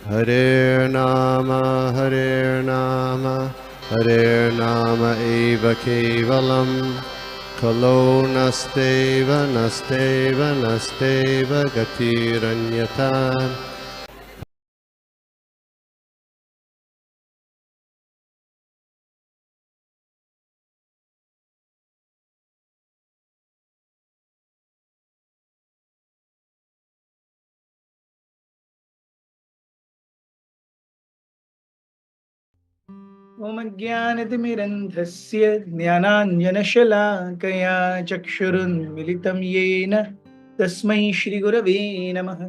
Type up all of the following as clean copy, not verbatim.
Hare Nama Hare Nama eva kevalam Kalo nasteva nasteva nasteva gatiranyata. ओम ज्ञानतिमिरन्धस्य ज्ञानाञ्जनशलाकया चक्षुरुन्मिलितं येन तस्मै श्रीगुरवे नमः।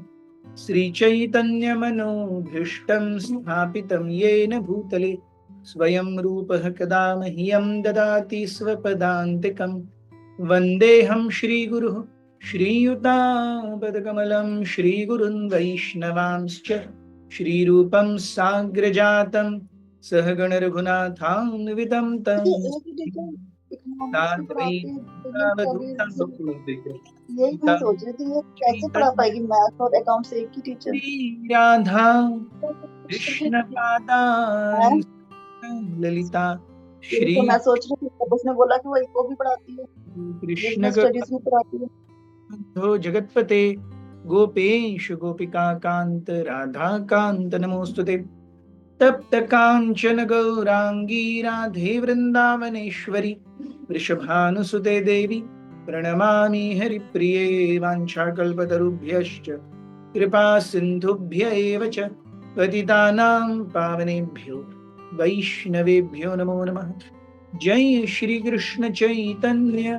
श्रीचैतन्यमनोभीष्टं स्थापितं येन भूतले स्वयं रूपः कदा मह्यं ददाति स्वपदान्तिकं। वन्देऽहं श्रीगुरुः श्रीयुतापदकमलं श्रीगुरुन् वैष्णवांश्च श्रीरूपं साग्रजातं सहगण रघुनाथान्वितं तं ये एक ही टीचर इकोनॉमिक्स में पढ़ाती है, बिजनेस स्टडीज। यही मैं सोच रही थी, ये कैसे पढ़ा पाएगी मैथ और अकाउंट्स एक ही टीचर। राधा कृष्ण पादान ललिता यही श्री तो मैं सोच रही थी, तब उसने बोला कि वो भी पढ़ाती है, कृष्ण बिजनेस स्टडीज भी पढ़ाती है। जगतपते गोपेश गोपिका कांत राधा कांत नमोस्तुते। तप्त कांचन गौरांगी राधे वृंदावनेश्वरी वृषभानुसुते देवी प्रणमामि हरिप्रिये। वाञ्छाकल्पतरुभ्यश्च कृपा सिन्धुभ्य एव च पतितानां पावनेभ्यो वैष्णवेभ्यो नमो नमः। जय श्री कृष्ण चैतन्य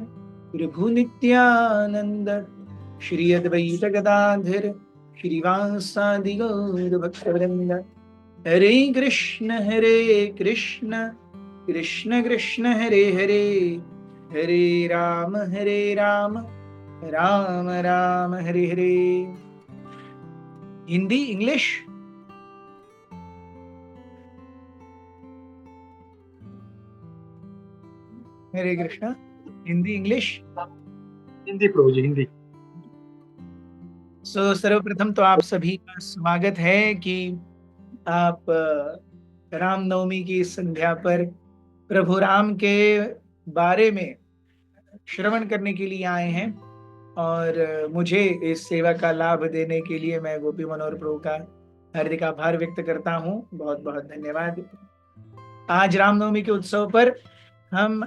प्रभु नित्यानंद श्री अद्वैत गदाधर श्रीवासादि गौर भक्तवृंद। हरे कृष्ण कृष्ण कृष्ण हरे हरे हरे राम राम राम हरे हरे। हिंदी इंग्लिश हरे कृष्णा हिंदी इंग्लिश हिंदी प्रभु जी हिंदी। सर्वप्रथम तो आप सभी का स्वागत है कि आप रामनवमी की संध्या पर प्रभु राम के बारे में श्रवण करने के लिए आए हैं और मुझे इस सेवा का लाभ देने के लिए मैं गोपी मनोहर प्रभु का हार्दिक आभार व्यक्त करता हूँ। बहुत बहुत धन्यवाद। आज रामनवमी के उत्सव पर हम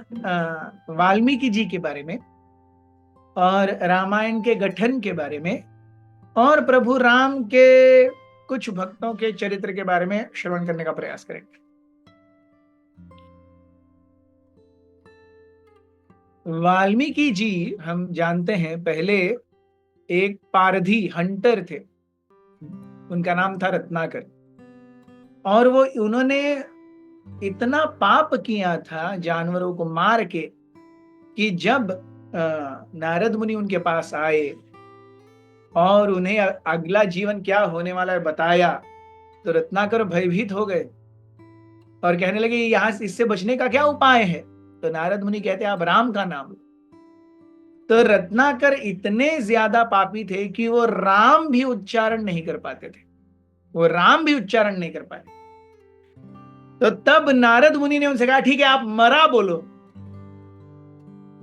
वाल्मीकि जी के बारे में और रामायण के गठन के बारे में और प्रभु राम के कुछ भक्तों के चरित्र के बारे में श्रवण करने का प्रयास करेंगे। वाल्मीकि जी हम जानते हैं पहले एक पारधी हंटर थे, उनका नाम था रत्नाकर, और वो उन्होंने इतना पाप किया था जानवरों को मार के कि जब नारद मुनि उनके पास आए और उन्हें अगला जीवन क्या होने वाला है बताया तो रत्नाकर भयभीत हो गए और कहने लगे यहाँ इससे बचने का क्या उपाय है। तो नारद मुनि कहते आप राम का नाम लो। तो रत्नाकर इतने ज्यादा पापी थे कि वो राम भी उच्चारण नहीं कर पाते थे, वो राम भी उच्चारण नहीं कर पाए। तो तब नारद मुनि ने उनसे कहा ठीक है आप मरा बोलो।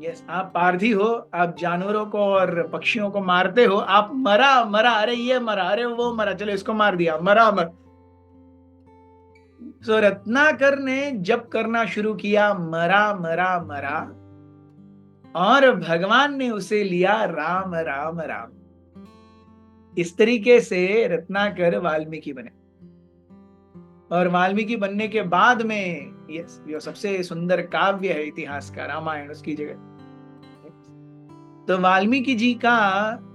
यस, आप पारधी हो, आप जानवरों को और पक्षियों को मारते हो, आप मरा मरा, अरे ये मरा, अरे वो मरा, चलो इसको मार दिया, मरा मर। तो रत्नाकर ने जब करना शुरू किया मरा मरा मरा, और भगवान ने उसे लिया राम राम राम। इस तरीके से रत्नाकर वाल्मीकि बने और वाल्मीकि बनने के बाद में ये सबसे सुंदर काव्य है इतिहास का रामायण, उसकी जगह। तो वाल्मीकि जी का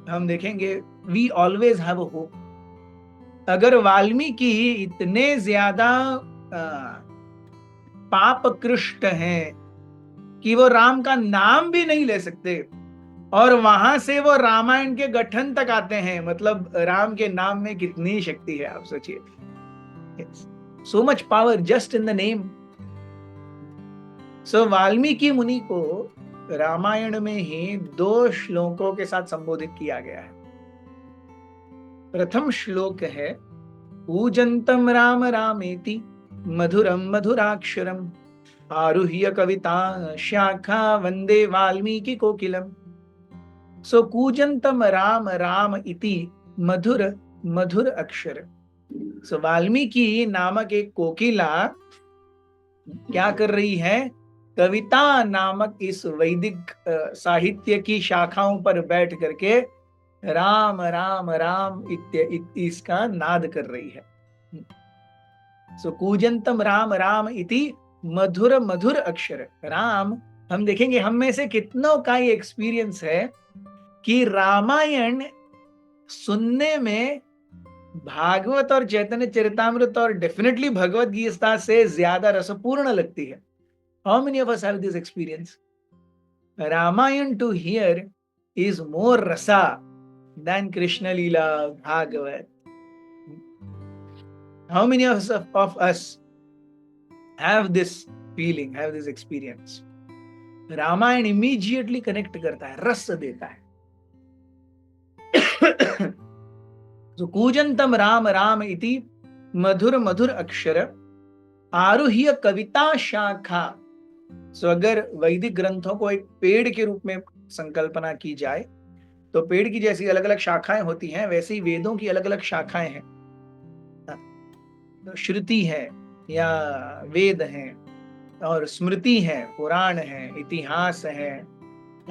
हम देखेंगे वी ऑलवेज हैव होप। अगर वाल्मीकि इतने ज्यादा पापकृष्ट हैं कि वो राम का नाम भी नहीं ले सकते और वहां से वो रामायण के गठन तक आते हैं, मतलब राम के नाम में कितनी शक्ति है आप सोचिए। So much power just in the name. So Valmiki मुनि को रामायण में ही 2 श्लोकों के साथ संबोधित किया गया है। प्रथम श्लोक है कूजन्तं राम रामेति मधुरं मधुराक्षरम् आरुह्य कविता शाखा वंदे वाल्मीकि कोकिलम. सो कूजंतम राम राम इति मधुर मधुर अक्षर. सो वाल्मीकि नामक एक कोकिला क्या कर रही है? कविता नामक इस वैदिक साहित्य की शाखाओं पर बैठ करके राम राम राम इसका नाद कर रही है. सो कूजंतम राम राम इति मधुर मधुर अक्षर. राम, हम देखेंगे हम में से कितनों का ये एक्सपीरियंस है कि रामायण सुनने में भागवत और चैतन्य चरितामृत और डेफिनेटली भगवत गीता से ज्यादा रसपूर्ण लगती है. How many of us have this experience? Ramayana to hear is more rasa than Krishna leela Bhagavata. How many of us have this feeling, have this experience? Ramayana immediately connect करता है, रस देता है. तो कूजंतम राम राम इति मधुर मधुर अक्षर आरुह्य कविता शाखा. सो अगर वैदिक ग्रंथों को एक पेड़ के रूप में संकल्पना की जाए तो पेड़ की जैसी अलग अलग शाखाएं होती हैं, वैसे ही वेदों की अलग अलग शाखाएं हैं. तो श्रुति है या वेद हैं और स्मृति है, पुराण है, इतिहास है,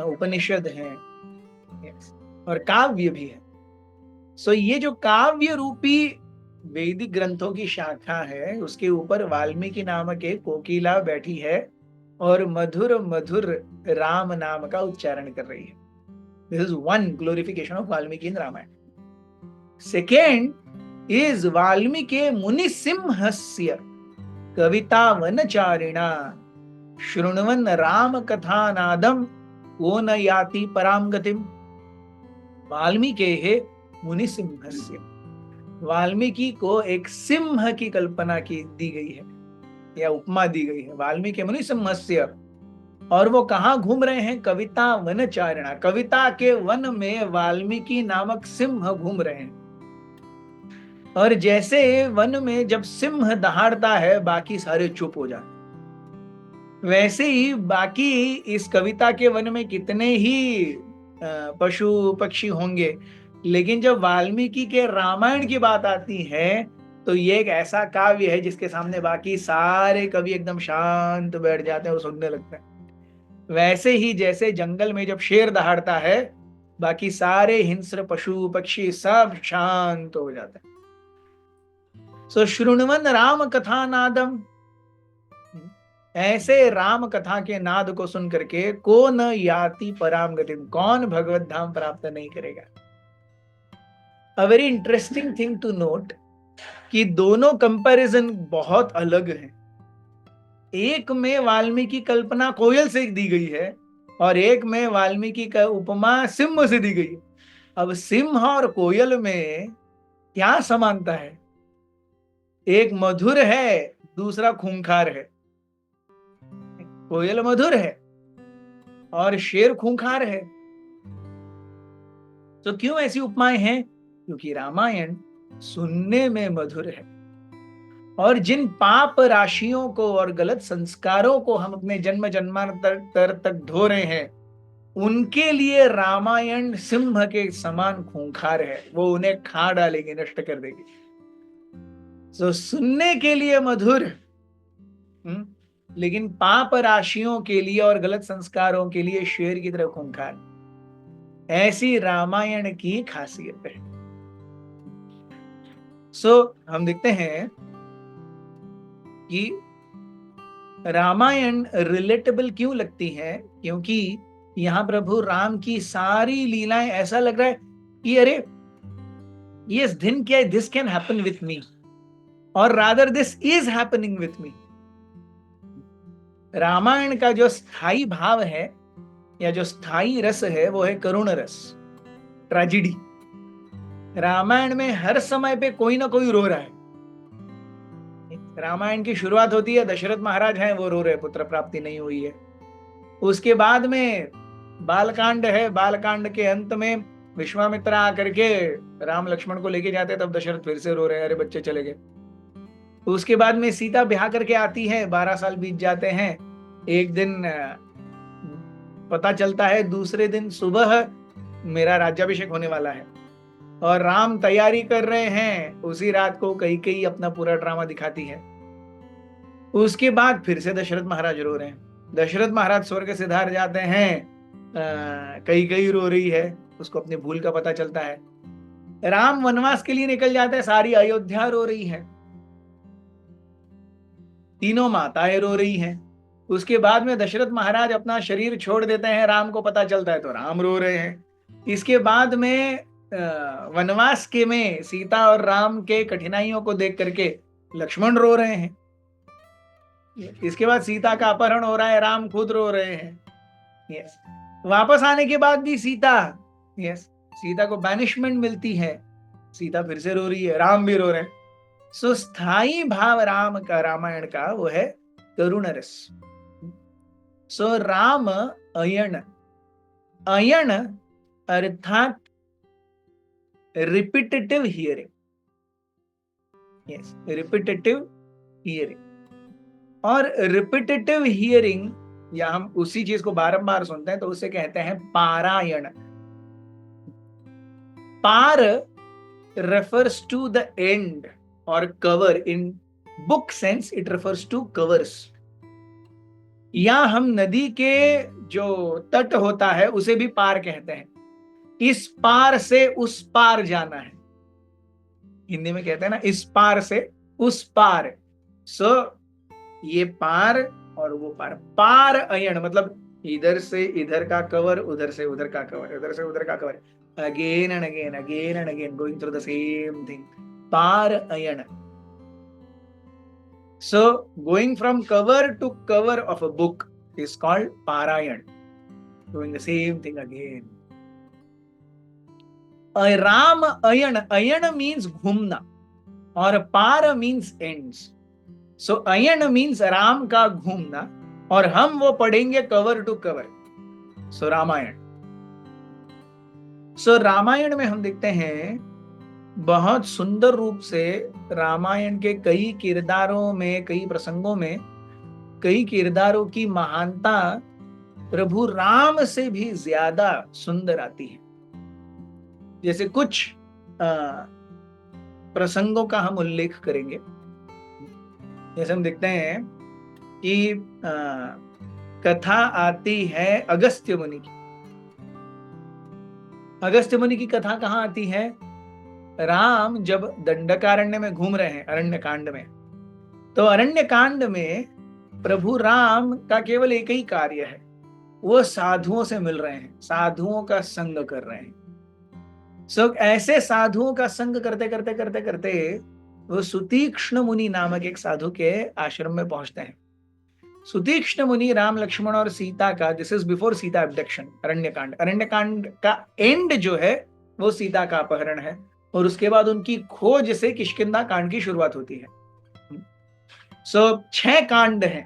उपनिषद है और काव्य भी है. सो ये जो काव्य रूपी वैदिक ग्रंथों की शाखा है, उसके ऊपर वाल्मीकि नामक एक कोकिला बैठी है और मधुर मधुर राम नाम का उच्चारण कर रही है. This is one glorification of Valmiki in Ramayan. Second is Valmiki मुनि सिंहस्य कविता वनचारिणा शृण्वन् राम कथा नादम को न याति पराम गतिम. वाल्मीकि मुनि सिंहस्य, वाल्मीकि को एक सिंह की कल्पना की दी गई है या उपमा दी गई है. वाल्मीकि मुनि सिंहस्य, और वो कहाँ घूम रहे हैं? कविता वनचारिणा. कविता के वन में वाल्मीकि नामक सिंह घूम रहे हैं. और जैसे वन में जब सिंह दहाड़ता है बाकी सारे चुप हो जाते, वैसे ही बाकी इस कविता के वन में कितने ही पशु पक्षी होंगे, लेकिन जब वाल्मीकि के रामायण की बात आती है तो ये एक ऐसा काव्य है जिसके सामने बाकी सारे कवि एकदम शांत बैठ जाते हैं और सुनने लगते हैं. वैसे ही जैसे जंगल में जब शेर दहाड़ता है बाकी सारे हिंस्र पशु पक्षी सब शांत हो जाते हैं. सो शृण्वन् राम कथा नादम, ऐसे राम कथा के नाद को सुन करके को न याति पराम गतिम, कौन भगवत धाम प्राप्त नहीं करेगा. A very interesting thing to note कि दोनों कंपैरिजन बहुत अलग हैं. एक में वाल्मीकि कल्पना कोयल से दी गई है और एक में वाल्मीकि का उपमा सिंह से दी गई है. अब सिंह और कोयल में क्या समानता है? एक मधुर है, दूसरा खूंखार है. कोयल मधुर है और शेर खूंखार है. तो क्यों ऐसी उपमाएं हैं? क्योंकि रामायण सुनने में मधुर है और जिन पाप राशियों को और गलत संस्कारों को हम अपने जन्म जन्मांतर तक ढो रहे हैं, उनके लिए रामायण सिंह के समान खूंखार है. वो उन्हें खा डालेगी, नष्ट कर देगी. तो सुनने के लिए मधुर, लेकिन पाप राशियों के लिए और गलत संस्कारों के लिए शेर की तरह खूंखार. ऐसी रामायण की खासियत है. हम देखते हैं कि रामायण रिलेटेबल क्यों लगती है, क्योंकि यहाँ प्रभु राम की सारी लीलाएं ऐसा लग रहा है कि अरे yes, this can happen with me, or rather this is happening with me. Ramayan का जो स्थायी भाव है या जो स्थायी रस है वो है करुण रस, ट्रेजेडी. रामायण में हर समय पे कोई ना कोई रो रहा है. रामायण की शुरुआत होती है, दशरथ महाराज हैं, वो रो रहे, पुत्र प्राप्ति नहीं हुई है. उसके बाद में बालकांड है, बालकांड के अंत में विश्वामित्र आकर के राम लक्ष्मण को लेके जाते, तब दशरथ फिर से रो रहे हैं, अरे बच्चे चले गए। उसके बाद में सीता ब्याह करके आती है, 12 साल बीत जाते हैं। एक दिन पता चलता है दूसरे दिन सुबह मेरा राज्याभिषेक होने वाला है, और राम तैयारी कर रहे हैं। उसी रात को कैकेयी अपना पूरा ड्रामा दिखाती है। उसके बाद फिर से दशरथ महाराज रो रहे हैं। दशरथ महाराज स्वर्ग से सिधार जाते हैं, कैकेयी रो रही है, उसको अपनी भूल का पता चलता है। राम वनवास के लिए निकल जाते हैं, सारी अयोध्या रो रही है, तीनों माताएं रो रही हैं। उसके बाद में दशरथ महाराज अपना शरीर छोड़ देते हैं, राम को पता चलता है तो राम रो रहे हैं। इसके बाद में वनवास के में सीता और राम के कठिनाइयों को देख करके लक्ष्मण रो रहे हैं। इसके बाद सीता का अपहरण हो रहा है, राम खुद रो रहे हैं। यस, वापस आने के बाद भी सीता को बैनिशमेंट मिलती है, सीता फिर से रो रही है, राम भी रो रहे हैं। सो स्थायी भाव राम का, रामायण का, वो है करुण रस। सो राम अयण, अयण अर्थात repetitive hearing. Yes, repetitive hearing. और रिपीटेटिव हियरिंग, या हम उसी चीज को बारंबार सुनते हैं तो उसे कहते हैं पारायण। पार refers to the end or cover. In book sense it refers to covers. या हम नदी के जो तट होता है उसे भी पार कहते हैं। इस पार से उस पार जाना है, हिंदी में कहते हैं ना, इस पार से उस पार। सो ये पार और वो पार, पार अयण मतलब इधर से इधर का कवर, उधर से उधर का कवर, उधर से उधर का cover, again and again, again and again, going through the same thing. Parayan. So, going from cover to cover of a book is called Parayan. Doing the same thing again. Ram Ayan. Ayan means घूमना और Para means ends. So, Ayan means Ram का घूमना, और हम वो पढ़ेंगे cover to cover. So, Ramayan. सो रामायण में हम देखते हैं बहुत सुंदर रूप से रामायण के कई किरदारों में, कई प्रसंगों में, कई किरदारों की महानता प्रभु राम से भी ज्यादा सुंदर आती है। जैसे कुछ प्रसंगों का हम उल्लेख करेंगे। जैसे हम देखते हैं कि कथा आती है अगस्त्य मुनि की। अगस्त्य मुनि की कथा कहाँ आती है? राम जब दंडकारण्य में घूम रहे हैं, अरण्य कांड में, तो अरण्य कांड में प्रभु राम का केवल एक ही कार्य है, वो साधुओं से मिल रहे हैं, साधुओं का संग कर रहे हैं। सो ऐसे साधुओं का संग करते करते करते करते वो सुतीक्ष्ण मुनि नामक एक साधु के आश्रम में पहुंचते हैं। सुतीक्ष्ण मुनि राम, लक्ष्मण और सीता का, this is before Sita abduction, Aranya Kanda का एंड जो है वो सीता का अपहरण है, और उसके बाद उनकी खोज से किष्किंधा कांड की शुरुआत होती है। सो 6 कांड हैं।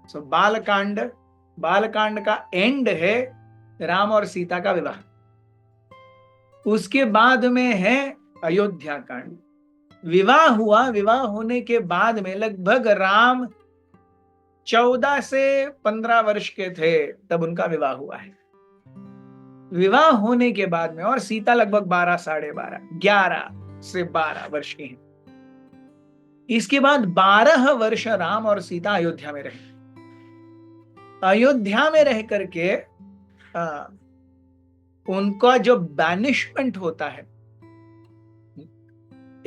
सो बालकांड का एंड है राम और सीता का विवाह। उसके बाद में है अयोध्या कांड। विवाह हुआ, विवाह होने के बाद में लगभग राम 14 से 15 वर्ष के थे तब उनका विवाह हुआ है। विवाह होने के बाद में, और सीता लगभग 12, साढ़े 12, 11 से 12 वर्ष की हैं। इसके बाद 12 वर्ष राम और सीता अयोध्या में रहे। अयोध्या में रह करके उनका जो बैनिशमेंट होता है,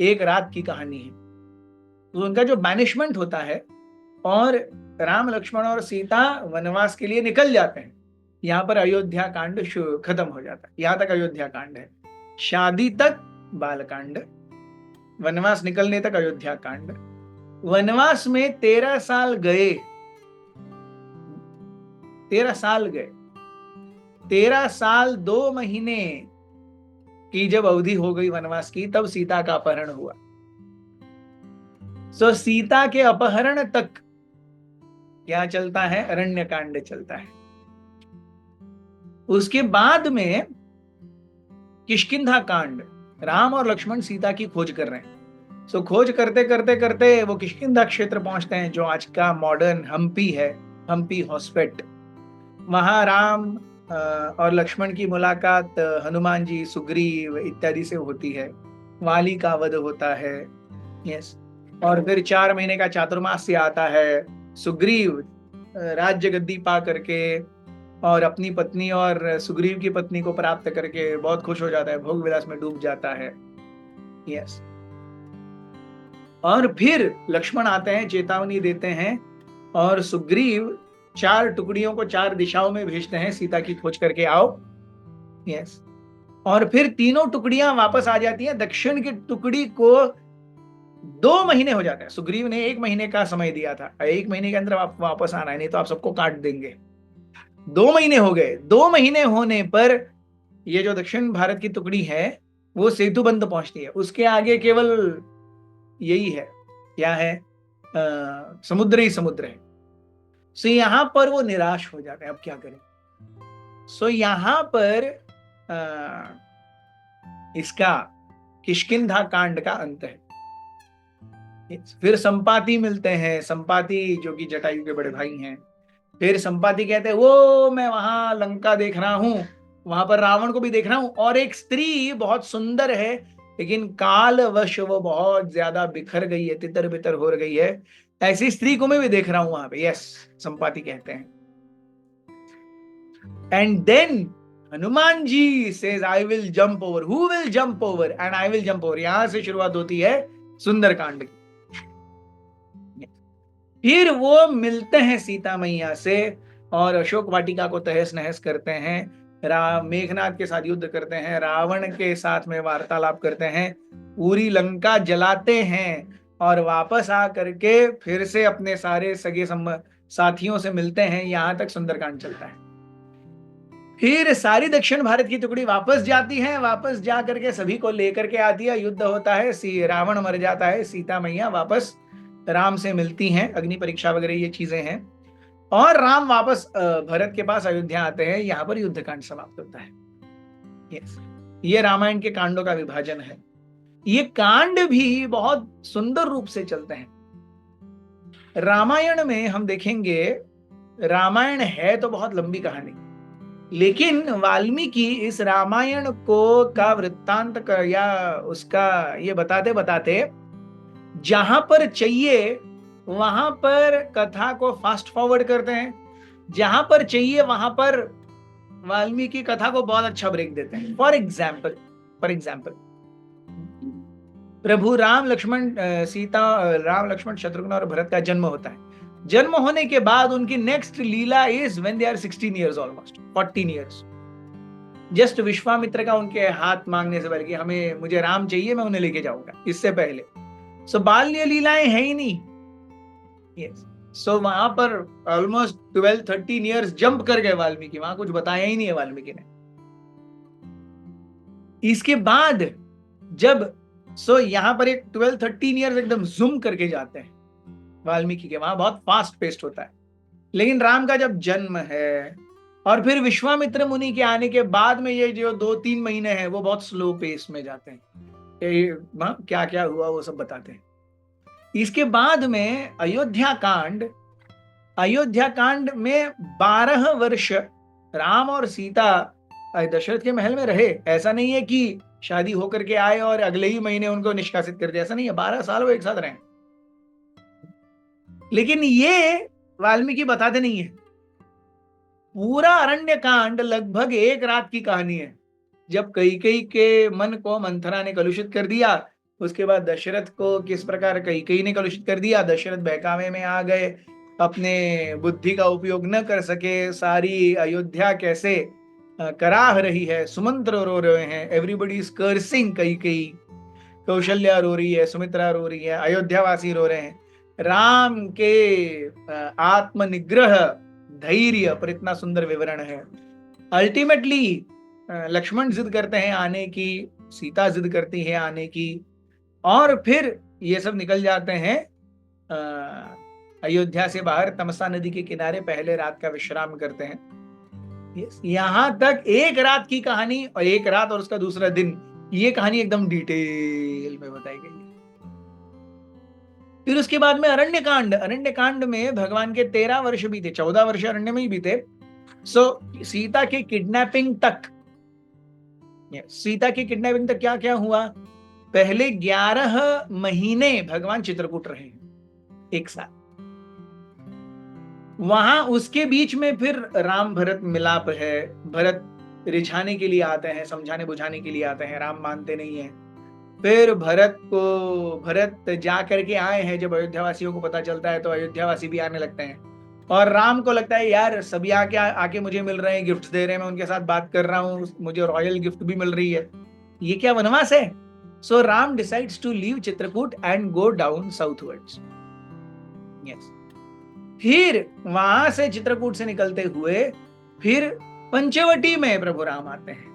एक रात की कहानी है, तो उनका जो बैनिशमेंट होता है, और राम, लक्ष्मण और सीता वनवास के लिए निकल जाते हैं। यहाँ पर अयोध्या कांड खत्म हो जाता है। यहाँ तक अयोध्या कांड है। शादी तक बालकांड, वनवास निकलने तक अयोध्या कांड। वनवास में 13 साल गए, 13 साल गए। 13 साल 2 महीने की जब अवधि हो गई वनवास की, तब सीता का अपहरण हुआ। सो सीता के अपहरण तक क्या चलता है? अरण्य कांड चलता है। उसके बाद में किष्किंधा कांड, राम और लक्ष्मण सीता की खोज कर रहे हैं। सो खोज करते करते करते वो किष्किंधा क्षेत्र पहुंचते हैं, जो आज का मॉडर्न हम्पी है, हम्पी हॉस्पिट। वहां राम और लक्ष्मण की मुलाकात हनुमान जी, सुग्रीव इत्यादि से होती है। वाली का वध होता है। यस। और फिर 4 महीने का चातुर्मास्य आता है। सुग्रीव राज्य गद्दी पा करके और अपनी पत्नी और सुग्रीव की पत्नी को प्राप्त करके बहुत खुश हो जाता है, भोग विलास में डूब जाता है। यस। और फिर लक्ष्मण आते हैं, चेतावनी देते हैं, और सुग्रीव 4 टुकड़ियों को 4 दिशाओं में भेजते हैं, सीता की खोज करके आओ। यस। और फिर तीनों टुकड़ियां वापस आ जाती हैं। दक्षिण की टुकड़ी को 2 महीने हो जाते हैं। सुग्रीव ने 1 महीने का समय दिया था, 1 महीने के अंदर आप वापस आना है, नहीं तो आप सबको काट देंगे। 2 महीने हो गए। 2 महीने होने पर ये जो दक्षिण भारत की टुकड़ी है वो सेतुबंध पहुंचती है। उसके आगे केवल यही है, क्या है, समुद्र ही समुद्र है। सो यहां पर वो निराश हो जाते हैं, अब क्या करें। सो यहां पर इसका किष्किंधा कांड का अंत है। फिर संपाति मिलते हैं, संपाति जो कि जटायु के बड़े भाई हैं। फिर संपाति कहते हैं, वो मैं वहां लंका देख रहा हूं, वहां पर रावण को भी देख रहा हूं, और एक स्त्री बहुत सुंदर है, लेकिन कालवश वो बहुत ज्यादा बिखर गई है, तितर बितर हो गई है, ऐसी स्त्री को मैं भी देख रहा हूं वहां पे। यस, संपाति कहते हैं। And then Hanuman ji says I will jump over, who will jump over, and I will jump over. यहां से शुरुआत होती है सुंदरकांड की। फिर वो मिलते हैं सीता मैया से और अशोक वाटिका को तहस नहस करते हैं, मेघनाथ के साथ युद्ध करते हैं, रावण के साथ में वार्तालाप करते हैं, पूरी लंका जलाते हैं, और वापस आ करके फिर से अपने सारे सगे साथियों से मिलते हैं। यहां तक सुंदरकांड चलता है। फिर सारी दक्षिण भारत की टुकड़ी वापस जाती है, वापस जा करके सभी को लेकर के आती है, युद्ध होता है, रावण मर जाता है, सीता मैया वापस राम से मिलती हैं, अग्नि परीक्षा वगैरह ये चीजें हैं, और राम वापस भरत के पास अयोध्या आते हैं। यहां पर युद्धकांड समाप्त होता है। यस, ये रामायण के कांडों का विभाजन है। ये कांड भी बहुत सुंदर रूप से चलते हैं। रामायण में हम देखेंगे, रामायण है तो बहुत लंबी कहानी, लेकिन वाल्मीकि इस रामायण को का वृत्तांत या उसका ये बताते बताते जहां पर चाहिए वहां पर कथा को फास्ट फॉरवर्ड करते हैं, जहां पर चाहिए वहां पर वाल्मीकि कथा को बहुत अच्छा ब्रेक देते हैं। फॉर एग्जाम्पल प्रभु राम लक्ष्मण शत्रुघ्न और भरत का जन्म होता है। जन्म होने के बाद उनकी next leela is when they are 16 years, almost 14 years। Just Vishwamitra का उनके हाथ मांगने से पहले कि मुझे राम चाहिए, मैं उन्हें लेके जाऊंगा, इससे पहले। सो बाल्य लीलाएं है ही नहीं। यस, सो वहां पर ऑलमोस्ट 12-13 years जंप कर गए वाल्मीकि, वहां कुछ बताया ही नहीं है वाल्मीकि ने। इसके बाद जब यहां पर एक 12-13 years एकदम जूम करके जाते हैं वाल्मीकि के, वहां बहुत फास्ट पेस्ट होता है। लेकिन राम का जब जन्म है और फिर विश्वामित्र मुनि के आने के बाद में ये जो 2-3 महीने हैं वो बहुत स्लो पेस में जाते हैं, क्या क्या हुआ वो सब बताते हैं। इसके बाद में अयोध्या कांड में 12 वर्ष राम और सीता दशरथ के महल में रहे। ऐसा नहीं है कि शादी होकर के आए और अगले ही महीने उनको निष्कासित कर दिया, ऐसा नहीं है। 12 साल वो एक साथ रहे। लेकिन ये वाल्मीकि बताते नहीं है। पूरा अरण्य कांड लगभग 1 रात की कहानी है। जब कैकेयी के मन को मंथरा ने कलुषित कर दिया, उसके बाद दशरथ को किस प्रकार कैकेयी ने कलुषित कर दिया, दशरथ बहकावे में आ गए, अपने बुद्धि का उपयोग न कर सके, सारी अयोध्या कैसे कराह रही है, सुमंत्र रो रहे हैं, everybody is cursing Kaikeyi, Kausalya रो रही है, सुमित्रा रो रही है, अयोध्यावासी रो रहे हैं। राम के आत्मनिग्रह, धैर्य पर इतना सुंदर विवरण है। अल्टीमेटली लक्ष्मण जिद करते हैं आने की, सीता जिद करती है आने की, और फिर ये सब निकल जाते हैं अयोध्या से बाहर, तमसा नदी के किनारे पहले रात का विश्राम करते हैं। यहां तक एक रात की कहानी और एक रात और उसका दूसरा दिन, ये कहानी एकदम डिटेल में बताई गई है। फिर उसके बाद में अरण्य कांड में भगवान के 13 वर्ष बीते, 14 वर्ष अरण्य में ही बीते। सीता के किडनैपिंग तक, सीता की किडनैपिंग तक क्या क्या हुआ? पहले 11 महीने भगवान चित्रकूट रहे एक साथ। वहां उसके बीच में फिर राम भरत मिलाप है, भरत रिझाने के लिए आते हैं, समझाने बुझाने के लिए आते हैं, राम मानते नहीं है। फिर भरत जा करके आए हैं, जब अयोध्यावासियों को पता चलता है तो अयोध्यावासी भी आने लगते हैं, और राम को लगता है यार सभी आके मुझे मिल रहे हैं, गिफ्ट दे रहे हैं, मैं उनके साथ बात कर रहा हूँ, मुझे रॉयल गिफ्ट भी मिल रही है, ये क्या वनवास है? So Ram decides to leave Chitrakoot and go down southwards. Yes, फिर वहां से चित्रकूट से निकलते हुए फिर पंचवटी में प्रभु राम आते हैं।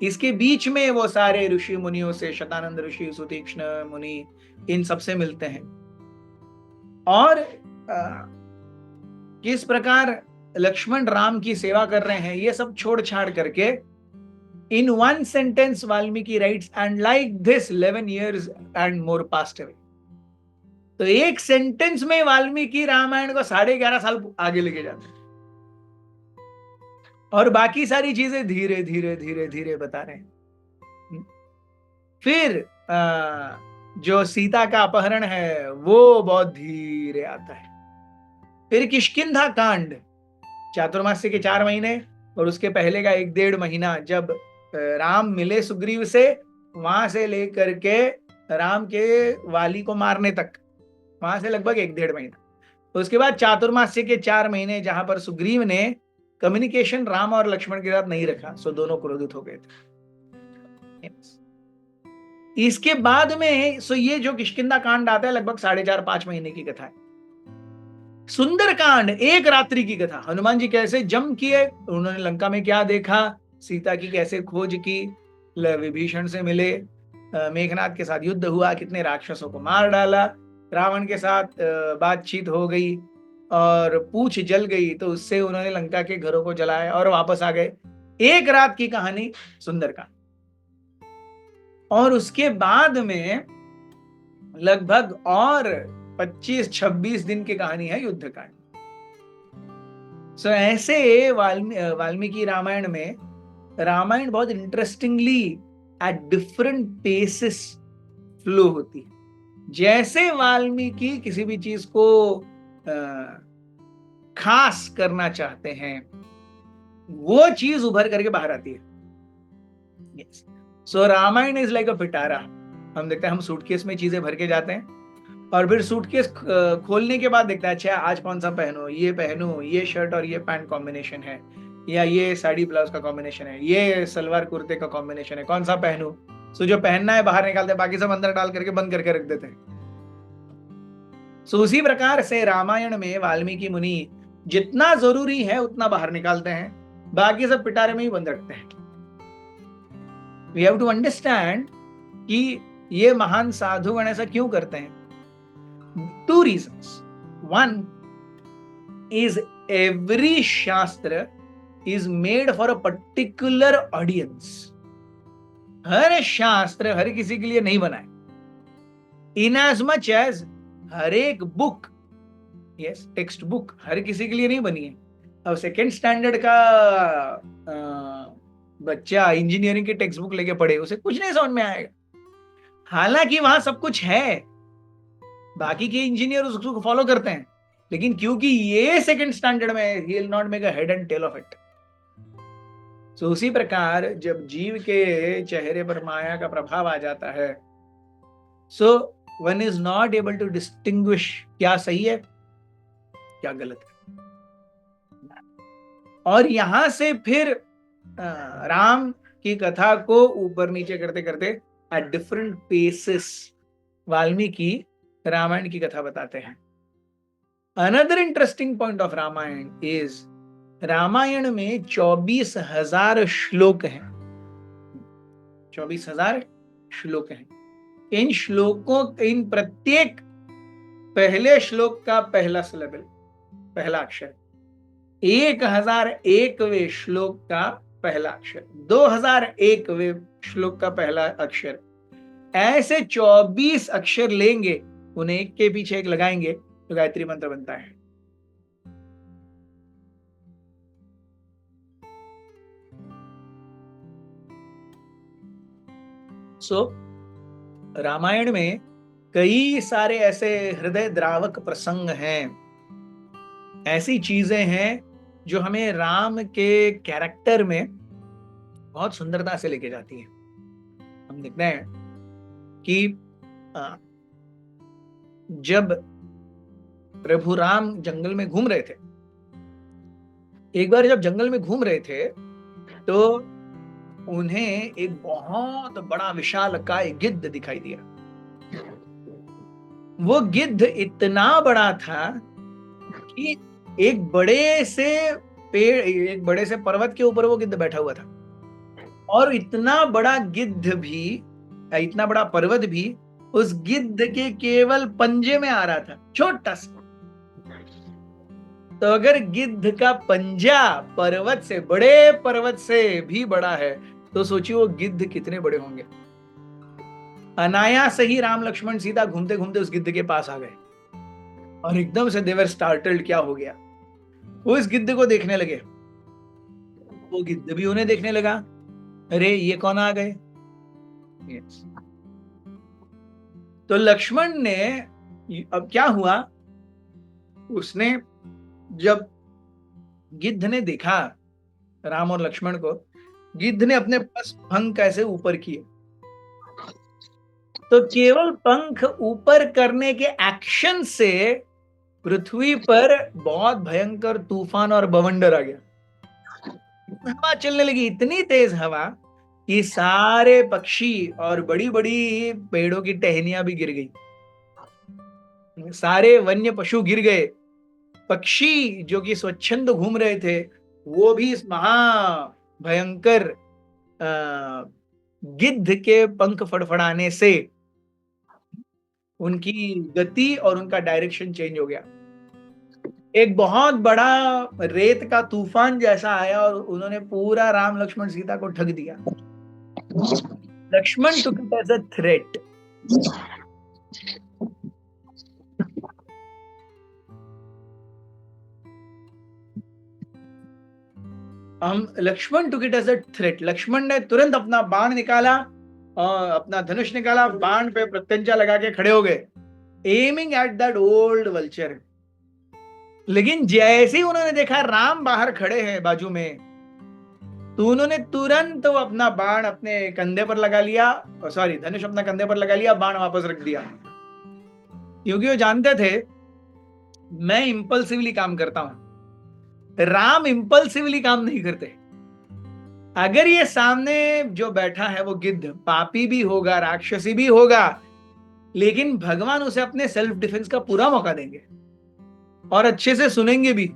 इसके बीच में वो सारे ऋषि मुनियों से, शतानंद ऋषि, सुतीक्ष्ण मुनि, इन सबसे मिलते हैं, और किस प्रकार लक्ष्मण राम की सेवा कर रहे हैं ये सब छोड़ छाड़ करके, in one sentence Valmiki rights, and like this 11 years and more passed away. तो एक सेंटेंस में वाल्मीकि रामायण को 11.5 साल आगे लेके जाते हैं, और बाकी सारी चीजें धीरे धीरे धीरे धीरे बता रहे हैं। फिर जो सीता का अपहरण है वो बहुत धीरे आता है। फिर किष्किंधा कांड, चातुर्मास्य के 4 महीने और उसके पहले का 1-1.5 महीना, जब राम मिले सुग्रीव से, वहां से लेकर के राम के वाली को मारने तक, वहां से लगभग 1-1.5 महीना। उसके बाद चातुर्मास्य के 4 महीने, जहां पर सुग्रीव ने कम्युनिकेशन राम और लक्ष्मण के साथ नहीं रखा, सो दोनों क्रोधित हो गए थे। इसके बाद में ये जो किष्किंधा कांड आता है, लगभग 4.5-5 महीने की कथा है। सुंदर कांड 1 रात्रि की कथा, हनुमान जी कैसे जंप किए, उन्होंने लंका में क्या देखा, सीता की कैसे खोज की, विभीषण से मिले, मेघनाथ के साथ युद्ध हुआ, कितने राक्षसों को मार डाला, रावण के साथ बातचीत हो गई और पूछ जल गई, तो उससे उन्होंने लंका के घरों को जलाया और वापस आ गए। 1 रात की कहानी सुंदरकांड। और उसके बाद में लगभग और 25-26 दिन की कहानी है युद्धकांड। ऐसे वाल्मीकि रामायण में, रामायण बहुत interestingly at different paces flow होती है। जैसे वाल्मीकि किसी भी चीज को खास करना चाहते हैं, वो चीज उभर करके बाहर आती है। yes. Ramayan is like a pitara. हम देखते हैं, हम सूटकेस में चीजें भर के जाते हैं, और फिर सूटकेस खोलने के बाद देखता है, अच्छा आज कौन सा पहनो, ये शर्ट और ये पैंट कॉम्बिनेशन है, या ये साड़ी ब्लाउज का कॉम्बिनेशन है, ये सलवार कुर्ते का कॉम्बिनेशन है, कौन सा पहनूं। जो पहनना है बाहर निकालते हैं, बाकी सब अंदर डाल करके बंद करके रख देते हैं। उसी प्रकार से रामायण में वाल्मीकि मुनि जितना जरूरी है उतना बाहर निकालते हैं, बाकी सब पिटारे में ही बंद रखते हैं। वी हैव टू अंडरस्टैंड कि ये महान साधुगण ऐसा क्यों करते हैं। 2 reasons. One is every shastra is made for a particular audience. हर शास्त्र हर किसी के लिए नहीं बना है। In as much as हर एक बुक, yes, टेक्स्ट बुक हर किसी के लिए नहीं बनी है। अब 2nd स्टैंडर्ड का बच्चा इंजीनियरिंग की टेक्स्ट बुक लेके पढ़े, उसे कुछ नहीं समझ में आएगा, हालांकि वहां सब कुछ है, बाकी के इंजीनियर उसको फॉलो करते हैं, लेकिन क्योंकि ये 2nd स्टैंडर्ड में, he will not make a head and tail of it. उसी प्रकार जब जीव के चेहरे पर माया का प्रभाव आ जाता है, one is not able to distinguish क्या सही है क्या गलत है। और यहां से फिर राम की कथा को ऊपर नीचे करते करते at different paces Valmiki Ramayan की कथा बताते हैं। Another interesting point of Ramayan is, Ramayan में 24,000 श्लोक हैं। 24,000 श्लोक हैं। इन श्लोकों, इन प्रत्येक पहले श्लोक का पहला सिलेबल, पहला अक्षर 1001वें श्लोक का पहला अक्षर, 2001वें श्लोक का पहला अक्षर, ऐसे 24 अक्षर लेंगे, उन्हें एक के पीछे एक लगाएंगे तो गायत्री मंत्र बनता है। रामायण में कई सारे ऐसे हृदय द्रावक प्रसंग हैं, ऐसी चीजें हैं जो हमें राम के कैरेक्टर में बहुत सुंदरता से लेके जाती है। हम देखते हैं कि जब प्रभु राम जंगल में घूम रहे थे, एक बार जब जंगल में घूम रहे थे तो उन्हें एक बहुत बड़ा विशालकाय गिद्ध दिखाई दिया। वो गिद्ध इतना बड़ा था कि एक बड़े से पर्वत के ऊपर वो गिद्ध बैठा हुआ था, और इतना बड़ा गिद्ध भी, इतना बड़ा पर्वत भी उस गिद्ध के केवल पंजे में आ रहा था, छोटा सा। तो अगर गिद्ध का पंजा पर्वत से, बड़े पर्वत से भी बड़ा है, तो सोचिए वो गिद्ध कितने बड़े होंगे। अनायास ही राम लक्ष्मण सीता घूमते घूमते उस गिद्ध के पास आ गए, और एकदम से देवर स्टार्टल्ड, क्या हो गया। वो इस गिद्ध को देखने लगे, वो गिद्ध भी उन्हें देखने लगा, अरे ये कौन आ गए। yes. तो लक्ष्मण ने, अब क्या हुआ, उसने जब गिद्ध ने देखा राम और लक्ष्मण को, गिद्ध ने अपने पंख ऐसे ऊपर किए, तो केवल पंख ऊपर करने के एक्शन से पृथ्वी पर बहुत भयंकर तूफान और बवंडर आ गया। हवा चलने लगी, इतनी तेज हवा कि सारे पक्षी और बड़ी बड़ी पेड़ों की टहनियां भी गिर गई, सारे वन्य पशु गिर गए। पक्षी जो कि स्वच्छंद घूम रहे थे, वो भी इस महा भयंकर गिद्ध के पंख फड़फड़ाने से उनकी गति और उनका डायरेक्शन चेंज हो गया। एक बहुत बड़ा रेत का तूफान जैसा आया और उन्होंने पूरा राम लक्ष्मण सीता को ढक दिया। Lakshman took it as a threat. Lakshman took it as a threat. Lakshman ने तुरंत अपना बाण निकाला और अपना धनुष निकाला, बाण पे प्रत्यंचा लगा के खड़े हो गए, aiming at that old vulture. लेकिन जैसे ही उन्होंने देखा राम बाहर खड़े हैं बाजू में, तो उन्होंने तुरंत वो अपना बाण अपने कंधे पर लगा लिया, सॉरी धनुष अपना कंधे पर लगा लिया, बाण वापस रख दिया, क्योंकि वो जानते थे मैं इंपल्सिवली काम करता हूं, राम इंपल्सिवली काम नहीं करते। अगर ये सामने जो बैठा है वो गिद्ध पापी भी होगा, राक्षसी भी होगा, लेकिन भगवान उसे अपने सेल्फ डिफेंस का पूरा मौका देंगे और अच्छे से सुनेंगे भी।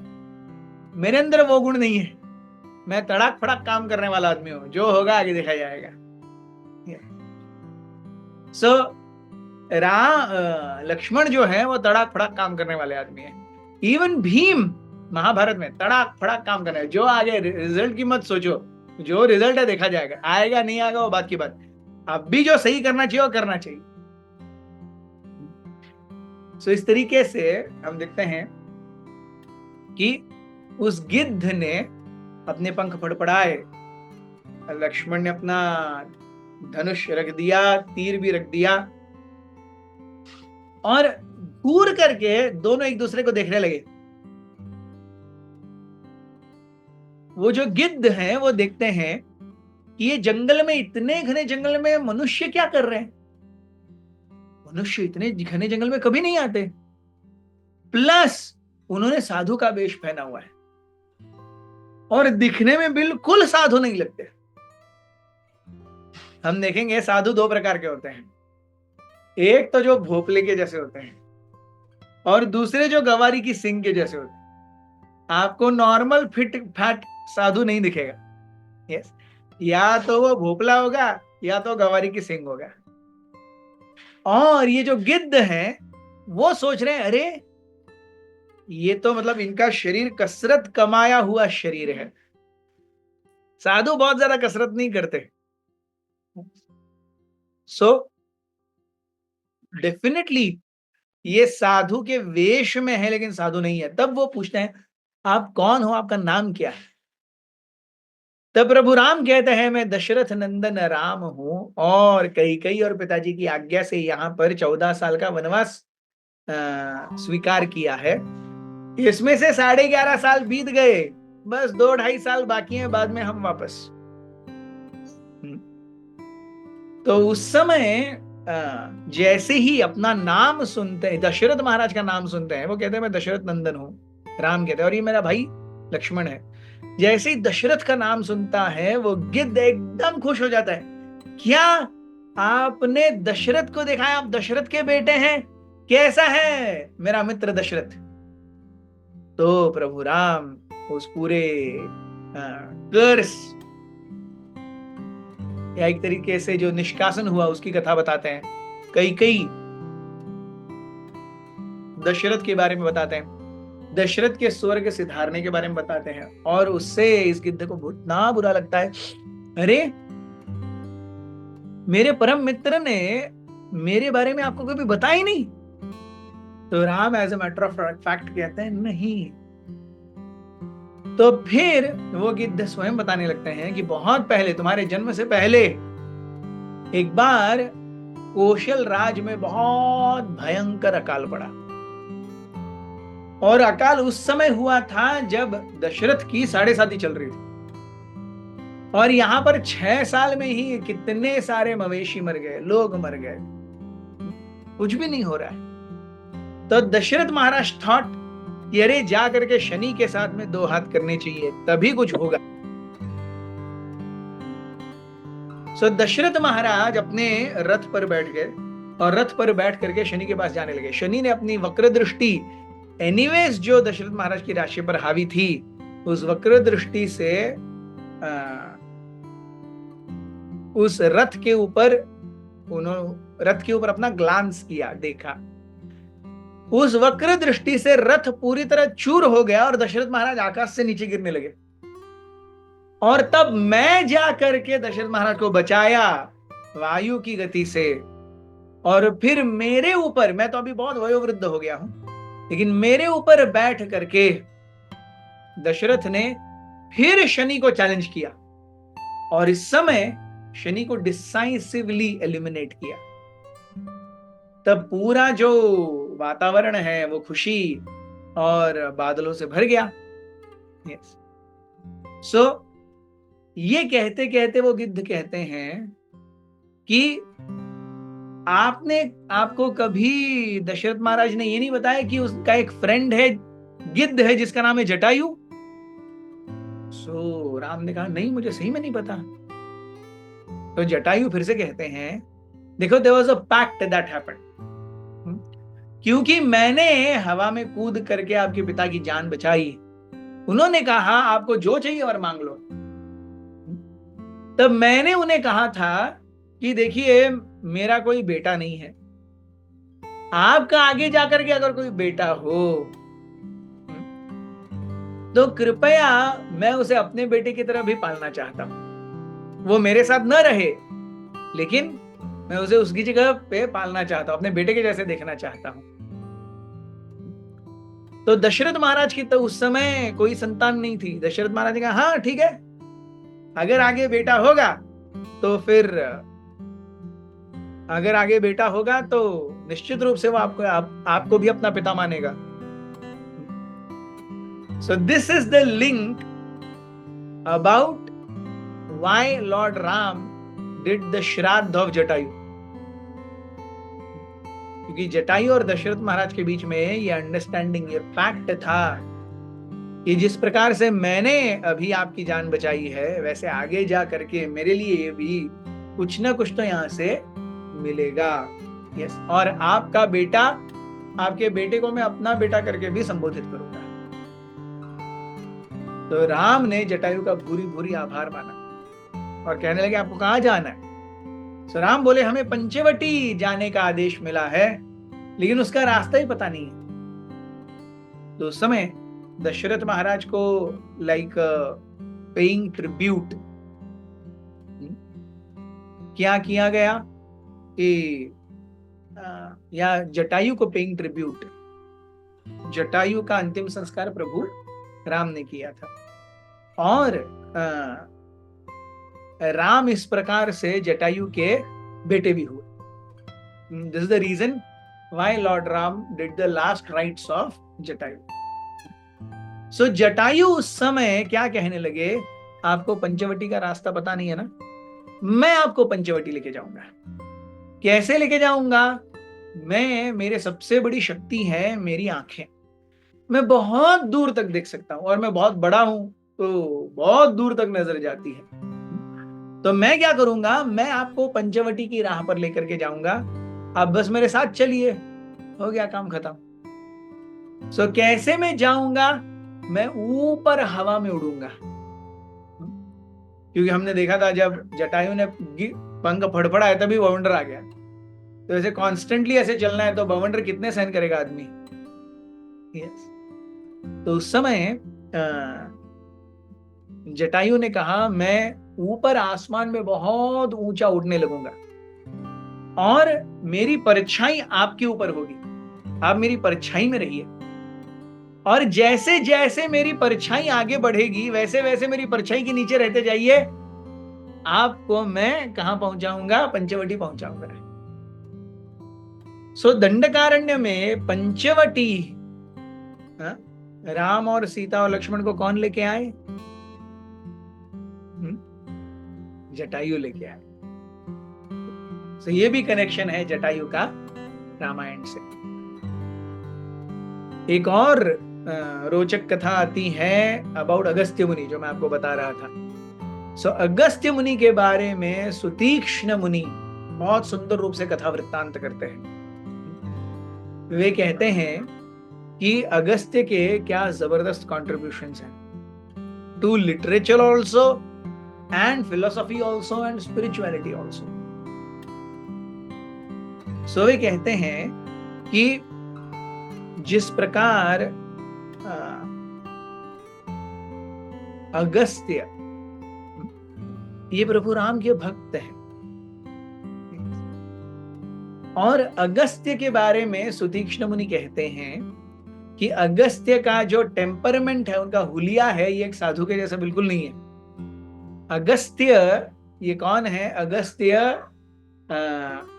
मेरे अंदर वो गुण नहीं है, मैं तड़ाक फड़ाक काम करने वाला आदमी हूं, जो होगा आगे देखा जाएगा। सो लक्ष्मण जो है वो तड़ाक फड़ाक काम करने वाले आदमी है। इवन भीम महाभारत में तड़ाक फड़ाक काम करना है, जो आगे रिजल्ट की मत सोचो, जो रिजल्ट है देखा जाएगा, आएगा नहीं आएगा वो बात की बात। अब भी जो सही करना चाहिए वो करना चाहिए। सो इस तरीके से हम देखते हैं कि उस गिद्ध ने अपने पंख फड़फड़ाए, लक्ष्मण ने अपना धनुष रख दिया, तीर भी रख दिया, और घूर करके दोनों एक दूसरे को देखने लगे। वो जो गिद्ध हैं वो देखते हैं कि ये जंगल में, इतने घने जंगल में मनुष्य क्या कर रहे हैं, मनुष्य इतने घने जंगल में कभी नहीं आते, प्लस उन्होंने साधु का वेश पहना हुआ है और दिखने में बिल्कुल साधु नहीं लगते। हम देखेंगे साधु दो प्रकार के होते हैं, एक तो जो भोपले के जैसे होते हैं और दूसरे जो गवारी की सींग के जैसे होते हैं। आपको नॉर्मल फिट फैट साधु नहीं दिखेगा। यस, या तो वो भोपला होगा या तो गवारी की सींग होगा। और ये जो गिद्ध हैं वो सोच रहे हैं, अरे ये तो मतलब इनका शरीर कसरत कमाया हुआ शरीर है। साधु बहुत ज्यादा कसरत नहीं करते। सो डेफिनेटली ये साधु के वेश में है लेकिन साधु नहीं है। तब वो पूछते हैं आप कौन हो, आपका नाम क्या है? तब प्रभु राम कहते हैं मैं दशरथ नंदन राम हूं और कैकेयी और पिताजी की आज्ञा से यहाँ पर 14 साल का वनवास स्वीकार किया है। इसमें से 11.5 साल बीत गए, बस 2-2.5 साल बाकी हैं, बाद में हम वापस। तो उस समय जैसे ही अपना नाम सुनते हैं, दशरथ महाराज का नाम सुनते हैं, वो कहते हैं मैं दशरथ नंदन हूं। राम कहते हैं और ये मेरा भाई लक्ष्मण है। जैसे ही दशरथ का नाम सुनता है वो गिद्ध एकदम खुश हो जाता है। क्या आपने दशरथ को देखा है? आप दशरथ के बेटे हैं? कैसा है मेरा मित्र दशरथ? तो प्रभु राम उस पूरे कर्स या एक तरीके से जो निष्कासन हुआ उसकी कथा बताते हैं। कैकेयी दशरथ के बारे में बताते हैं, दशरथ के स्वर्ग सिधारने के बारे में बताते हैं और उससे इस गिद्ध को इतना बुरा लगता है, अरे मेरे परम मित्र ने मेरे बारे में आपको कभी बताया ही नहीं। तो Ram as a matter of fact कहते हैं नहीं। तो फिर वो गिद्ध स्वयं बताने लगते हैं कि बहुत पहले, तुम्हारे जन्म से पहले एक बार कौशल राज में बहुत भयंकर अकाल पड़ा और अकाल उस समय हुआ था जब दशरथ की 7.5 चल रही थी और यहां पर 6 साल में ही कितने सारे मवेशी मर गए, लोग मर गए, कुछ भी नहीं हो रहा है। तो दशरथ महाराज थॉट कि अरे जा करके शनि के साथ में 2 हाथ करने चाहिए तभी कुछ होगा। सो दशरथ महाराज अपने रथ पर बैठ गए और रथ पर बैठ करके शनि के पास जाने लगे। शनि ने अपनी वक्र दृष्टि एनीवेज जो दशरथ महाराज की राशि पर हावी थी, उस वक्र दृष्टि से उस रथ के ऊपर अपना ग्लांस किया, देखा। उस वक्र दृष्टि से रथ पूरी तरह चूर हो गया और दशरथ महाराज आकाश से नीचे गिरने लगे। और तब मैं जा करके दशरथ महाराज को बचाया वायु की गति से और फिर मेरे ऊपर, मैं तो अभी बहुत वयोवृद्ध हो गया हूं, लेकिन मेरे ऊपर बैठ करके दशरथ ने फिर शनि को चैलेंज किया और इस समय शनि को डिसाइसिवली एलिमिनेट किया। तब पूरा जो वातावरण है वो खुशी और बादलों से भर गया। यस। सो ये कहते कहते वो गिद्ध कहते हैं कि आपको कभी दशरथ महाराज ने ये नहीं बताया कि उसका एक फ्रेंड है, गिद्ध है, जिसका नाम है जटायु? सो राम ने कहा नहीं, मुझे सही में नहीं पता। तो जटायु फिर से कहते हैं देखो, there was a pact that happened, क्योंकि मैंने हवा में कूद करके आपके पिता की जान बचाई। उन्होंने कहा आपको जो चाहिए और मांग लो। तब मैंने उन्हें कहा था कि देखिए मेरा कोई बेटा नहीं है, आपका आगे जाकर के अगर कोई बेटा हो तो कृपया मैं उसे अपने बेटे की तरह भी पालना चाहता हूं। वो मेरे साथ न रहे लेकिन मैं उसे उसकी जगह पे पालना चाहता हूं, अपने बेटे के जैसे देखना चाहता हूं। तो दशरथ महाराज की तो उस समय कोई संतान नहीं थी। दशरथ महाराज ने कहा हाँ ठीक है, अगर आगे बेटा होगा तो फिर अगर आगे बेटा होगा तो निश्चित रूप से वो आपको भी अपना पिता मानेगा। So this is the link about why Lord Ram did the श्राद्ध of जटायु। क्योंकि जटायु और दशरथ महाराज के बीच में ये अंडरस्टैंडिंग, ये फैक्ट था कि जिस प्रकार से मैंने अभी आपकी जान बचाई है, वैसे आगे जा करके मेरे लिए भी कुछ ना कुछ तो यहां से मिलेगा। यस। और आपका बेटा, आपके बेटे को मैं अपना बेटा करके भी संबोधित करूंगा। तो राम ने जटायु का भूरी भूरी आभार माना और कहने लगे आपको कहां जाना है? तो राम बोले हमें पंचवटी जाने का आदेश मिला है, लेकिन उसका रास्ता ही पता नहीं है। तो उस समय दशरथ महाराज को लाइक पेइंग ट्रिब्यूट क्या किया गया कि या जटायु को पेइंग ट्रिब्यूट, जटायु का अंतिम संस्कार प्रभु राम ने किया था। और राम इस प्रकार से जटायु के बेटे भी हुए। This is the reason why lord Ram did the last rites of Jatayu. So Jatayu उस समय क्या कहने लगे, आपको पंचवटी का रास्ता पता नहीं है ना, मैं आपको पंचवटी लेके जाऊंगा। कैसे लेके जाऊंगा? मेरे सबसे बड़ी शक्ति है मेरी आंखें, मैं बहुत दूर तक देख सकता हूं, और मैं बहुत बड़ा हूं तो बहुत दूर तक नजर जाती है। तो मैं क्या करूंगा, मैं आपको पंचवटी की राह पर लेकर के जाऊंगा, आप बस मेरे साथ चलिए, हो गया काम खत्म। सो कैसे मैं जाऊंगा? मैं ऊपर हवा में उड़ूंगा, क्योंकि हमने देखा था जब जटायु ने पंख फड़फड़ाया तभी बवंडर आ गया। तो ऐसे कॉन्स्टेंटली ऐसे चलना है तो बवंडर कितने सहन करेगा आदमी? यस। तो उस समय जटायु ने कहा मैं ऊपर आसमान में बहुत ऊंचा उड़ने लगूंगा और मेरी परछाई आपके ऊपर होगी, आप मेरी परछाई में रहिए, और जैसे जैसे मेरी परछाई आगे बढ़ेगी वैसे वैसे मेरी परछाई के नीचे रहते जाइए, आपको मैं कहां पहुंचाऊंगा? पंचवटी पहुंचाऊंगा। सो दंडकारण्य में पंचवटी राम और सीता और लक्ष्मण को कौन लेके आए? जटायु लेके आए। सो ये भी कनेक्शन है जटायु का रामायण से। एक और रोचक कथा आती है अबाउट अगस्त्य मुनि, जो मैं आपको बता रहा था। सो अगस्त्य मुनि के बारे में सुतीक्ष्ण मुनि बहुत सुंदर रूप से कथा वृत्तांत करते हैं। वे कहते हैं कि अगस्त्य के क्या जबरदस्त कॉन्ट्रीब्यूशंस हैं to literature also and philosophy also and spirituality also. So वे कहते हैं कि जिस प्रकार अगस्त्य ये प्रभु राम के भक्त हैं, और अगस्त्य के बारे में सुतीक्ष्ण मुनि कहते हैं कि अगस्त्य का जो टेम्परमेंट है, उनका हुलिया है, ये एक साधु के जैसा बिल्कुल नहीं है। अगस्त्य ये कौन है? अगस्त्य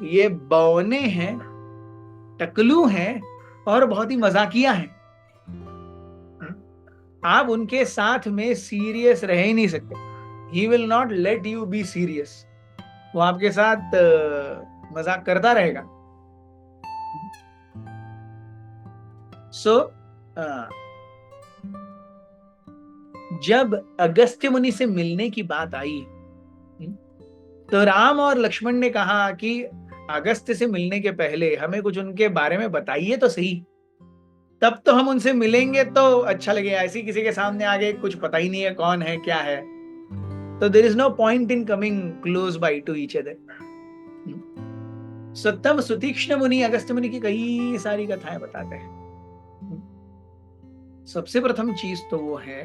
ये बौने हैं, टकलू हैं और बहुत ही मजाकिया हैं। आप उनके साथ में सीरियस रह ही नहीं सकते। He will not let you be serious। वो आपके साथ मजाक करता रहेगा। सो जब अगस्त्य मुनि से मिलने की बात आई तो राम और लक्ष्मण ने कहा कि अगस्त्य से मिलने के पहले हमें कुछ उनके बारे में बताइए तो सही, तब तो हम उनसे मिलेंगे तो अच्छा लगेगा। ऐसी किसी के सामने आगे कुछ पता ही नहीं है कौन है क्या है, तो there is no point in coming close by to each other. तब सुतीक्ष्ण मुनि अगस्त्य मुनि की कई सारी कथाएं बताते हैं। सबसे प्रथम चीज तो वो है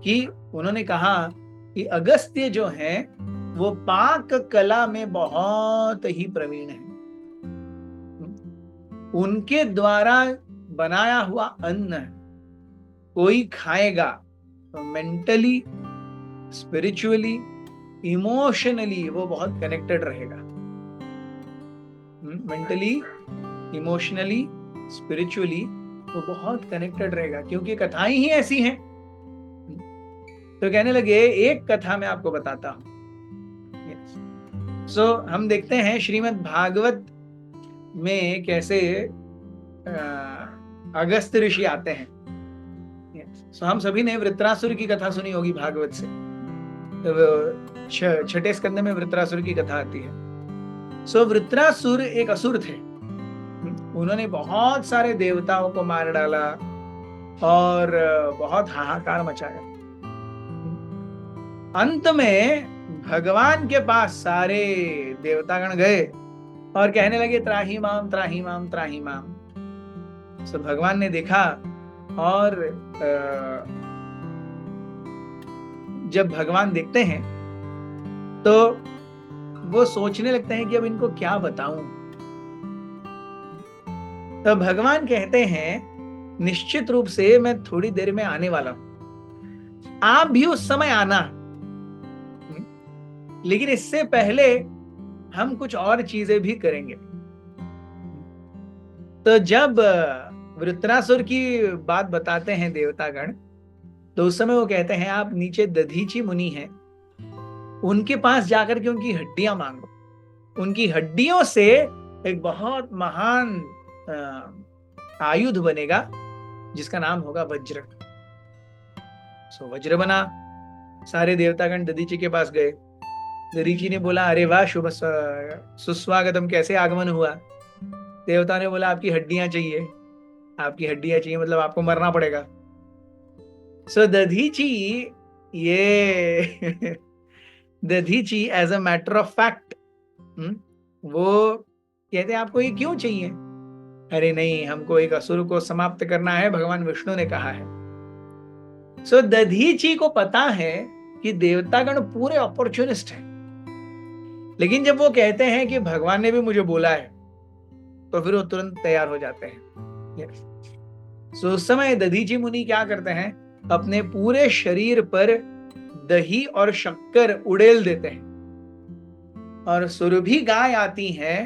कि उन्होंने कहा कि अगस्त्य जो है वो पाक कला में बहुत ही प्रवीण है। उनके द्वारा बनाया हुआ अन्न कोई खाएगा तो मेंटली, स्पिरिचुअली, इमोशनली वो बहुत कनेक्टेड रहेगा। मेंटली, इमोशनली, स्पिरिचुअली वो बहुत कनेक्टेड रहेगा, क्योंकि कथाएं ही ऐसी हैं। तो कहने लगे एक कथा मैं आपको बताता हूं। सो हम देखते हैं श्रीमद् भागवत में कैसे अगस्त्य ऋषि आते हैं। सो हम सभी ने वृत्रासुर की कथा सुनी होगी भागवत से। तो छठे स्कंद में वृत्रासुर की कथा आती है। सो वृत्रासुर एक असुर थे। उन्होंने बहुत सारे देवताओं को मार डाला और बहुत हाहाकार मचाया। अंत में भगवान के पास सारे देवतागण गए और कहने लगे त्राही माम त्राही माम त्राही माम। सो भगवान ने देखा और जब भगवान देखते हैं तो वो सोचने लगते हैं कि अब इनको क्या बताऊं। तो भगवान कहते हैं निश्चित रूप से मैं थोड़ी देर में आने वाला हूं, आप भी उस समय आना, लेकिन इससे पहले हम कुछ और चीजें भी करेंगे। तो जब वृत्रासुर की बात बताते हैं देवतागण, तो उस समय वो कहते हैं आप नीचे दधीची मुनि हैं, उनके पास जाकर के उनकी हड्डियां मांगो, उनकी हड्डियों से एक बहुत महान आयुध बनेगा जिसका नाम होगा वज्र। सो वज्र बना। सारे देवतागण दधीची के पास गए। दधीची ने बोला अरे वाह, शुभ सुस्वागतम, कैसे आगमन हुआ। देवता ने बोला आपकी हड्डियां चाहिए, आपकी हड्डियां चाहिए मतलब आपको मरना पड़ेगा। सो दधीची ये Dadhichi as a matter of fact वो कहते हैं आपको ये क्यों चाहिए। अरे नहीं, हमको एक असुर को समाप्त करना है, भगवान विष्णु ने कहा है। सो दधीची को पता है कि देवतागण पूरे अपॉर्चुनिस्ट हैं, लेकिन जब वो कहते हैं कि भगवान ने भी मुझे बोला है तो फिर वो तुरंत तैयार हो जाते हैं। सो उस समय दधीची मुनि क्या करते हैं, अपने पूरे शरीर पर दही और शक्कर उड़ेल देते हैं, और सुरभि गाय आती है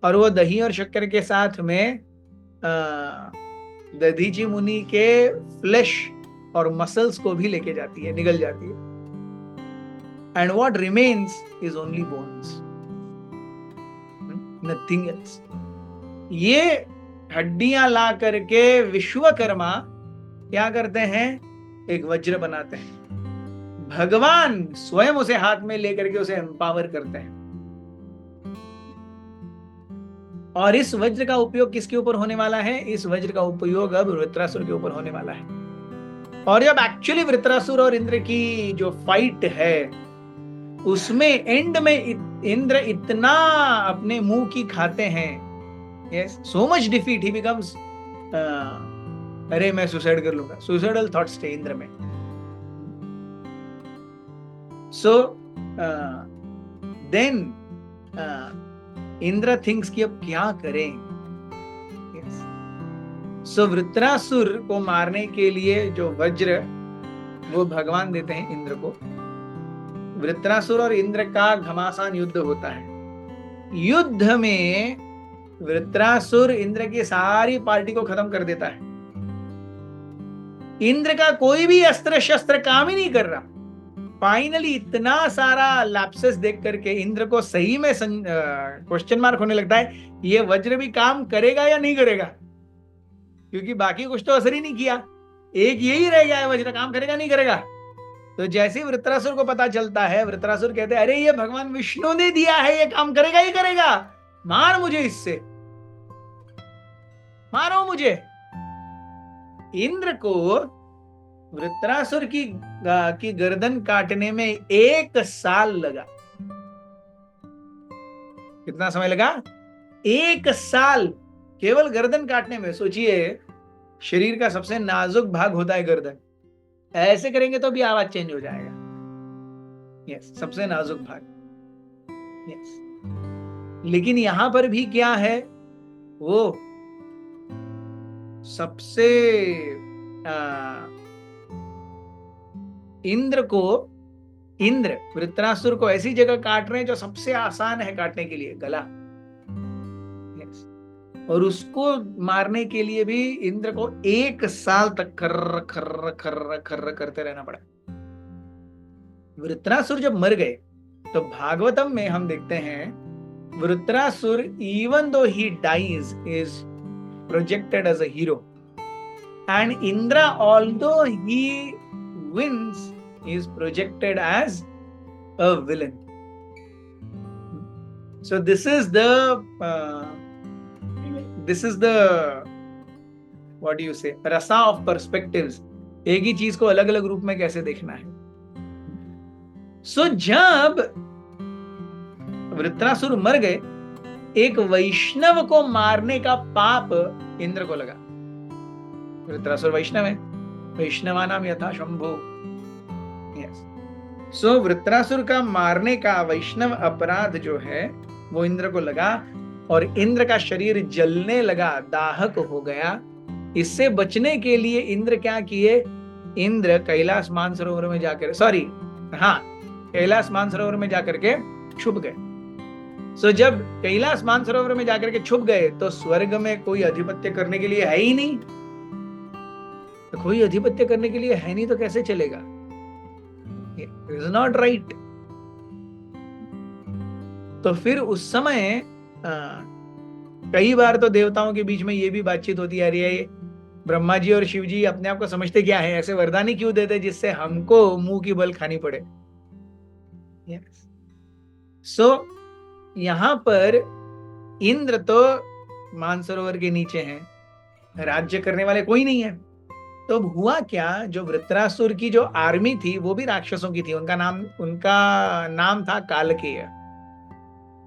और वो दही और शक्कर के साथ में दधीची मुनि के फ्लैश और मसल्स को भी लेके जाती है, निगल जाती है। And what remains is only bones, nothing else. ये हड्डियां ला करके विश्वकर्मा क्या करते हैं, एक वज्र बनाते हैं। भगवान स्वयं उसे हाथ में लेकर के उसे एम्पावर करते हैं। और इस वज्र का उपयोग किसके ऊपर होने वाला है, इस वज्र का उपयोग अब वृत्रासुर के ऊपर होने वाला है। और जब एक्चुअली वृत्रासुर और इंद्र की जो फाइट है उसमें एंड में इंद्र इतना अपने मुंह की खाते हैं, yes, so much defeat he becomes अरे मैं सुसाइड कर लूंगा, सुसाइडल थॉट्स थे इंद्र में। सो देन इंद्र थिंक्स कि अब क्या करें। सो वृत्रासुर को मारने के लिए जो वज्र वो भगवान देते हैं इंद्र को। वृत्रासुर और इंद्र का घमासान युद्ध होता है। युद्ध में वृत्रासुर इंद्र की सारी पार्टी को खत्म कर देता है। इंद्र का कोई भी अस्त्र शस्त्र काम ही नहीं कर रहा। फाइनली इतना सारा लैप्सेस देख करके इंद्र को सही में क्वेश्चन मार्क होने लगता है, ये वज्र भी काम करेगा या नहीं करेगा, क्योंकि बाकी कुछ तो असर ही नहीं किया, एक यही रह गया है, वज्र काम करेगा नहीं करेगा। तो जैसे वृत्रासुर को पता चलता है, वृत्रासुर कहते हैं अरे ये भगवान विष्णु ने दिया है, ये काम करेगा ही करेगा, मार मुझे इससे, मारो मुझे। इंद्र को वृत्रासुर की गर्दन काटने में 1 साल लगा। कितना समय लगा? 1 साल केवल गर्दन काटने में। सोचिए, शरीर का सबसे नाजुक भाग होता है गर्दन, ऐसे करेंगे तो भी आवाज चेंज हो जाएगा। यस, सबसे नाजुक भाग। यस, लेकिन यहां पर भी क्या है, वो सबसे इंद्र वृत्रासुर को ऐसी जगह काट रहे हैं जो सबसे आसान है काटने के लिए, गला। yes. और उसको मारने के लिए भी इंद्र को 1 साल तक खर्र खर्र खर्र खर्र करते रहना पड़ा। वृत्रासुर जब मर गए तो भागवतम में हम देखते हैं Vritrasura even though he dies is projected as a hero, and Indra, although he wins, is projected as a villain. So this is the what do you say, rasa of perspectives. एक ही चीज को अलग अलग रूप में कैसे देखना है। So जब वृत्रासुर मर गए, एक वैष्णव को मारने का पाप इंद्र को लगा। वृत्रासुर वैष्णव है, वैष्णवानाम यथा शंभो। यस, सो वृत्रासुर का मारने का वैष्णव अपराध जो है वो इंद्र को लगा और इंद्र का शरीर जलने लगा, दाहक हो गया। इससे बचने के लिए इंद्र क्या किए, इंद्र कैलाश मानसरोवर में जाकर कैलाश मानसरोवर में जाकर के छुप गए। सो जब कैलाश मानसरोवर में जाकर के छुप गए तो स्वर्ग में कोई अधिपत्य करने के लिए है ही नहीं, तो कोई अधिपत्य करने के लिए है नहीं तो कैसे चलेगा, इट इज नॉट राइट। तो फिर उस समय कई बार तो देवताओं के बीच में ये भी बातचीत होती आ रही है, ब्रह्मा जी और शिव जी अपने आप को समझते क्या है, ऐसे वरदानी क्यों देते जिससे हमको मुंह की बल खानी पड़े। सो यहां पर इंद्र तो मानसरोवर के नीचे हैं, राज्य करने वाले कोई नहीं है। तो हुआ क्या, जो वृत्रासुर की जो आर्मी थी वो भी राक्षसों की थी, उनका नाम था कालकेय।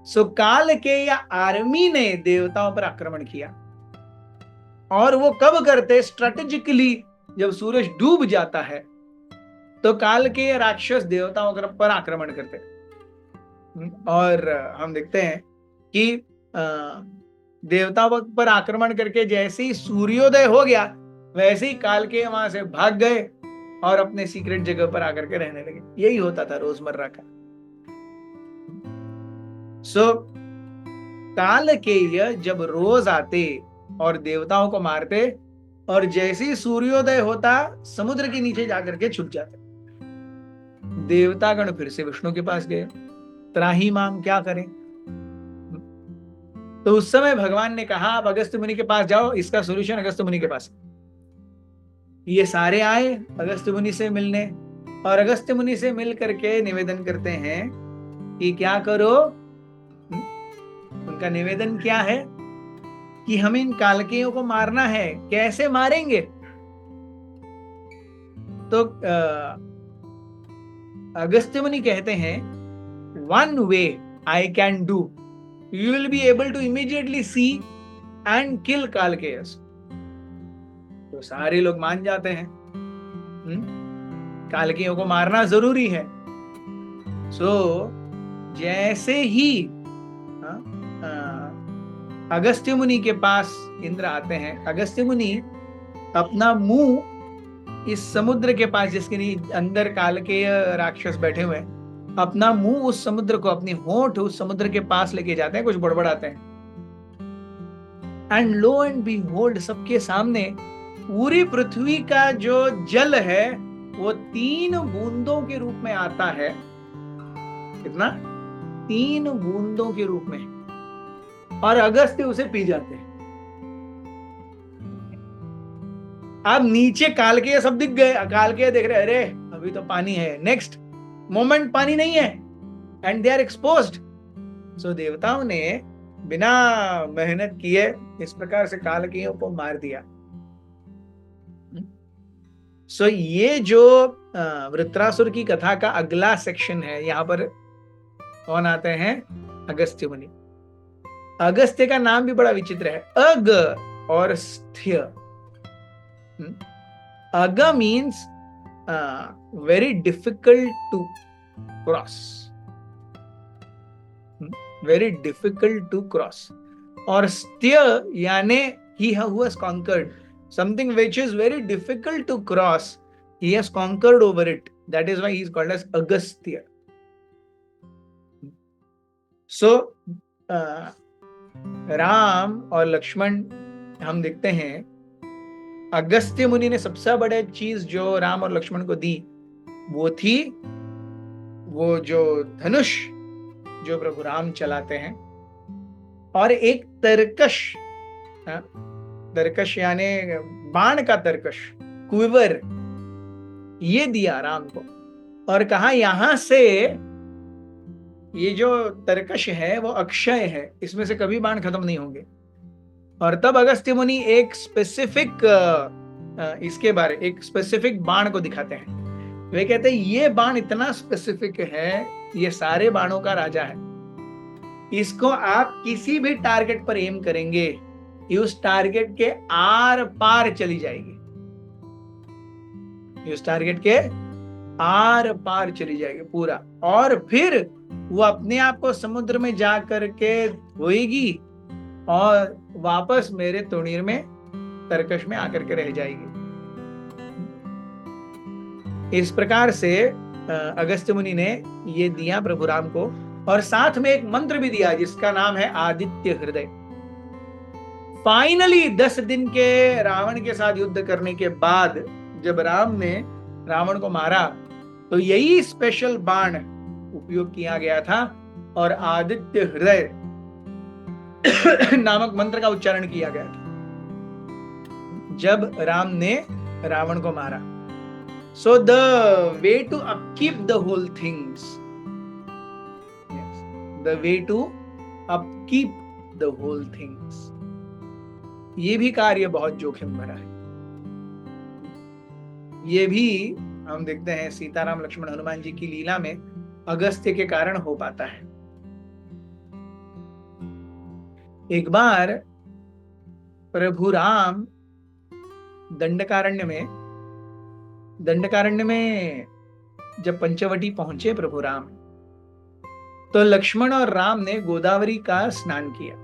सो कालकेय आर्मी ने देवताओं पर आक्रमण किया, और वो कब करते, स्ट्रेटेजिकली जब सूरज डूब जाता है तो कालकेय राक्षस देवताओं पर आक्रमण करते। और हम देखते हैं कि देवताओं पर आक्रमण करके जैसे ही सूर्योदय हो गया वैसे ही कालकेय वहां से भाग गए और अपने सीक्रेट जगह पर आकर के रहने लगे। यही होता था रोजमर्रा का। सो कालकेय जब रोज आते और देवताओं को मारते और जैसे ही सूर्योदय होता समुद्र के नीचे जाकर के छुप जाते। देवतागण फिर से विष्णु के पास गए, त्राही माम, क्या करें। तो उस समय भगवान ने कहा आप अगस्त्य मुनि के पास जाओ, इसका सॉल्यूशन अगस्त्य मुनि के पास। ये सारे आए अगस्त्य मुनि से मिलने, और अगस्त्य मुनि से मिल करके निवेदन करते हैं कि क्या करो। उनका निवेदन क्या है कि हमें इन कालकेयों को मारना है, कैसे मारेंगे। तो अगस्त्य मुनि कहते हैं one way I can do, you will be able to immediately see and kill Kalakeyas. तो सारे लोग मान जाते हैं, कालकेयों को मारना जरूरी है। सो जैसे ही अगस्त्य मुनि के पास इंद्र आते हैं, अगस्त्य मुनि अपना मुंह इस समुद्र के पास, जिसके अंदर कालकेय राक्षस बैठे हुए हैं, अपना मुंह उस समुद्र को, अपनी होंठ उस समुद्र के पास लेके जाते हैं, कुछ बड़बड़ाते हैं। एंड लो एंड बीहोल्ड, सबके सामने पूरी पृथ्वी का जो जल है वो 3 बूंदों के रूप में आता है। कितना? 3 बूंदों के रूप में, और अगस्त्य उसे पी जाते हैं। अब नीचे कालकेय सब दिख गए, कालकेय देख रहे, अरे अभी तो पानी है, नेक्स्ट मोमेंट पानी नहीं है, एंड दे आर एक्सपोज्ड। सो देवताओं ने बिना मेहनत किए इस प्रकार से कालकेयों को मार दिया। सो ये जो वृत्रासुर की कथा का अगला सेक्शन है, यहां पर कौन आते हैं? अगस्त्य मुनि। अगस्त्य का नाम भी बड़ा विचित्र है, अग और स्थ्य। अग means very difficult to cross, very difficult to cross, और स्थ्य यानी he who has conquered something which is very difficult to cross, he has conquered over it, that is why he is called as Agastya. So Ram और लक्ष्मण हम देखते हैं, अगस्त्य मुनि ने सबसे बड़ी चीज जो राम और लक्ष्मण को दी वो थी वो जो धनुष जो प्रभु राम चलाते हैं, और एक तरकश, तरकश यानी बाण का तरकश, क्विवर, ये दिया राम को, और कहा यहां से ये जो तरकश है वो अक्षय है, इसमें से कभी बाण खत्म नहीं होंगे। और तब अगस्त्य मुनि एक स्पेसिफिक इसके बारे, एक स्पेसिफिक बाण को दिखाते हैं। वे कहते हैं ये बाण इतना स्पेसिफिक है, ये सारे बाणों का राजा है, इसको आप किसी भी टारगेट पर एम करेंगे ये उस टारगेट के आर पार चली जाएगी। ये उस टारगेट के आर पार चली जाएगी पूरा, और फिर वो अपने आप को समुद्र में जा करके धोएगी और वापस मेरे तुणीर में तरकश में आकर के रह जाएगी। इस प्रकार से अगस्त्य मुनि ने ये दिया प्रभु राम को, और साथ में एक मंत्र भी दिया जिसका नाम है आदित्य हृदय। फाइनली 10 दिन के रावण के साथ युद्ध करने के बाद जब राम ने रावण को मारा तो यही स्पेशल बाण उपयोग किया गया था और आदित्य हृदय नामक मंत्र का उच्चारण किया गया था जब राम ने रावण को मारा। So the way to upkeep the whole things, the way to upkeep the whole things, ये भी कार्य बहुत जोखिम भरा है। ये भी हम देखते हैं सीताराम लक्ष्मण हनुमान जी की लीला में अगस्त्य के कारण हो पाता है। एक बार प्रभु राम दंडकारण्य में जब पंचवटी पहुंचे प्रभु राम, तो लक्ष्मण और राम ने गोदावरी का स्नान किया।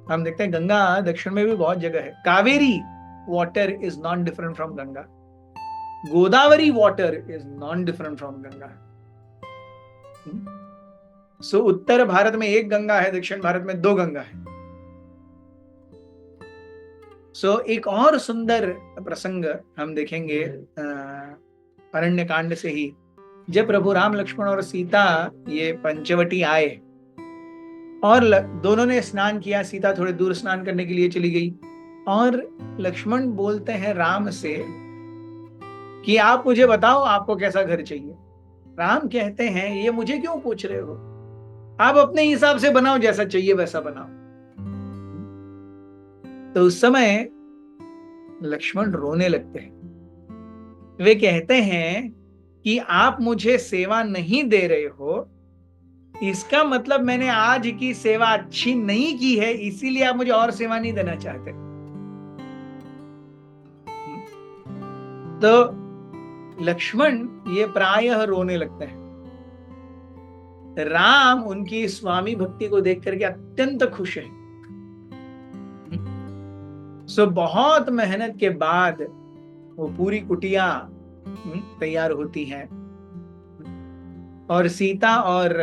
हम देखते हैं गंगा दक्षिण में भी बहुत जगह है। Kaveri water is not different from Ganga, Godavari water is not different from Ganga. So उत्तर भारत में एक गंगा है, दक्षिण भारत में 2 गंगा है। सो एक और सुंदर प्रसंग हम देखेंगे अरण्य कांड से ही, जब प्रभु राम लक्ष्मण और सीता ये पंचवटी आए और दोनों ने स्नान किया। सीता थोड़े दूर स्नान करने के लिए चली गई और लक्ष्मण बोलते हैं राम से कि आप मुझे बताओ आपको कैसा घर चाहिए। राम कहते हैं ये मुझे क्यों पूछ रहे हो, आप अपने हिसाब से बनाओ, जैसा चाहिए वैसा बनाओ। तो उस समय लक्ष्मण रोने लगते हैं। वे कहते हैं कि आप मुझे सेवा नहीं दे रहे हो, इसका मतलब मैंने आज की सेवा अच्छी नहीं की है, इसीलिए आप मुझे और सेवा नहीं देना चाहते। तो लक्ष्मण ये प्रायः रोने लगते हैं। राम उनकी स्वामी भक्ति को देख करके अत्यंत खुश है। सो बहुत मेहनत के बाद वो पूरी कुटिया तैयार होती है और सीता और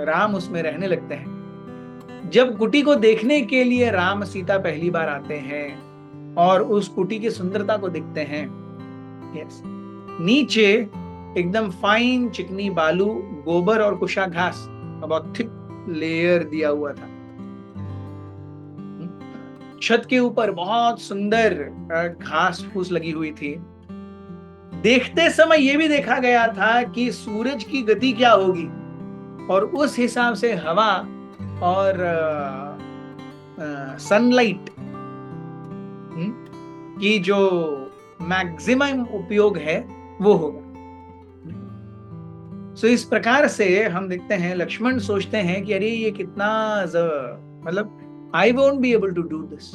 राम उसमें रहने लगते हैं। जब कुटी को देखने के लिए राम सीता पहली बार आते हैं और उस कुटी की सुंदरता को देखते हैं, यस, नीचे एकदम फाइन चिकनी बालू, गोबर और कुशा घास का बहुत थिक लेयर दिया हुआ था। छत के ऊपर बहुत सुंदर घास फूस लगी हुई थी। देखते समय यह भी देखा गया था कि सूरज की गति क्या होगी और उस हिसाब से हवा और सनलाइट की जो मैक्सिमम उपयोग है वो होगा। सो इस प्रकार से हम देखते हैं लक्ष्मण सोचते हैं कि अरे ये कितना मतलब I won't be able to do this।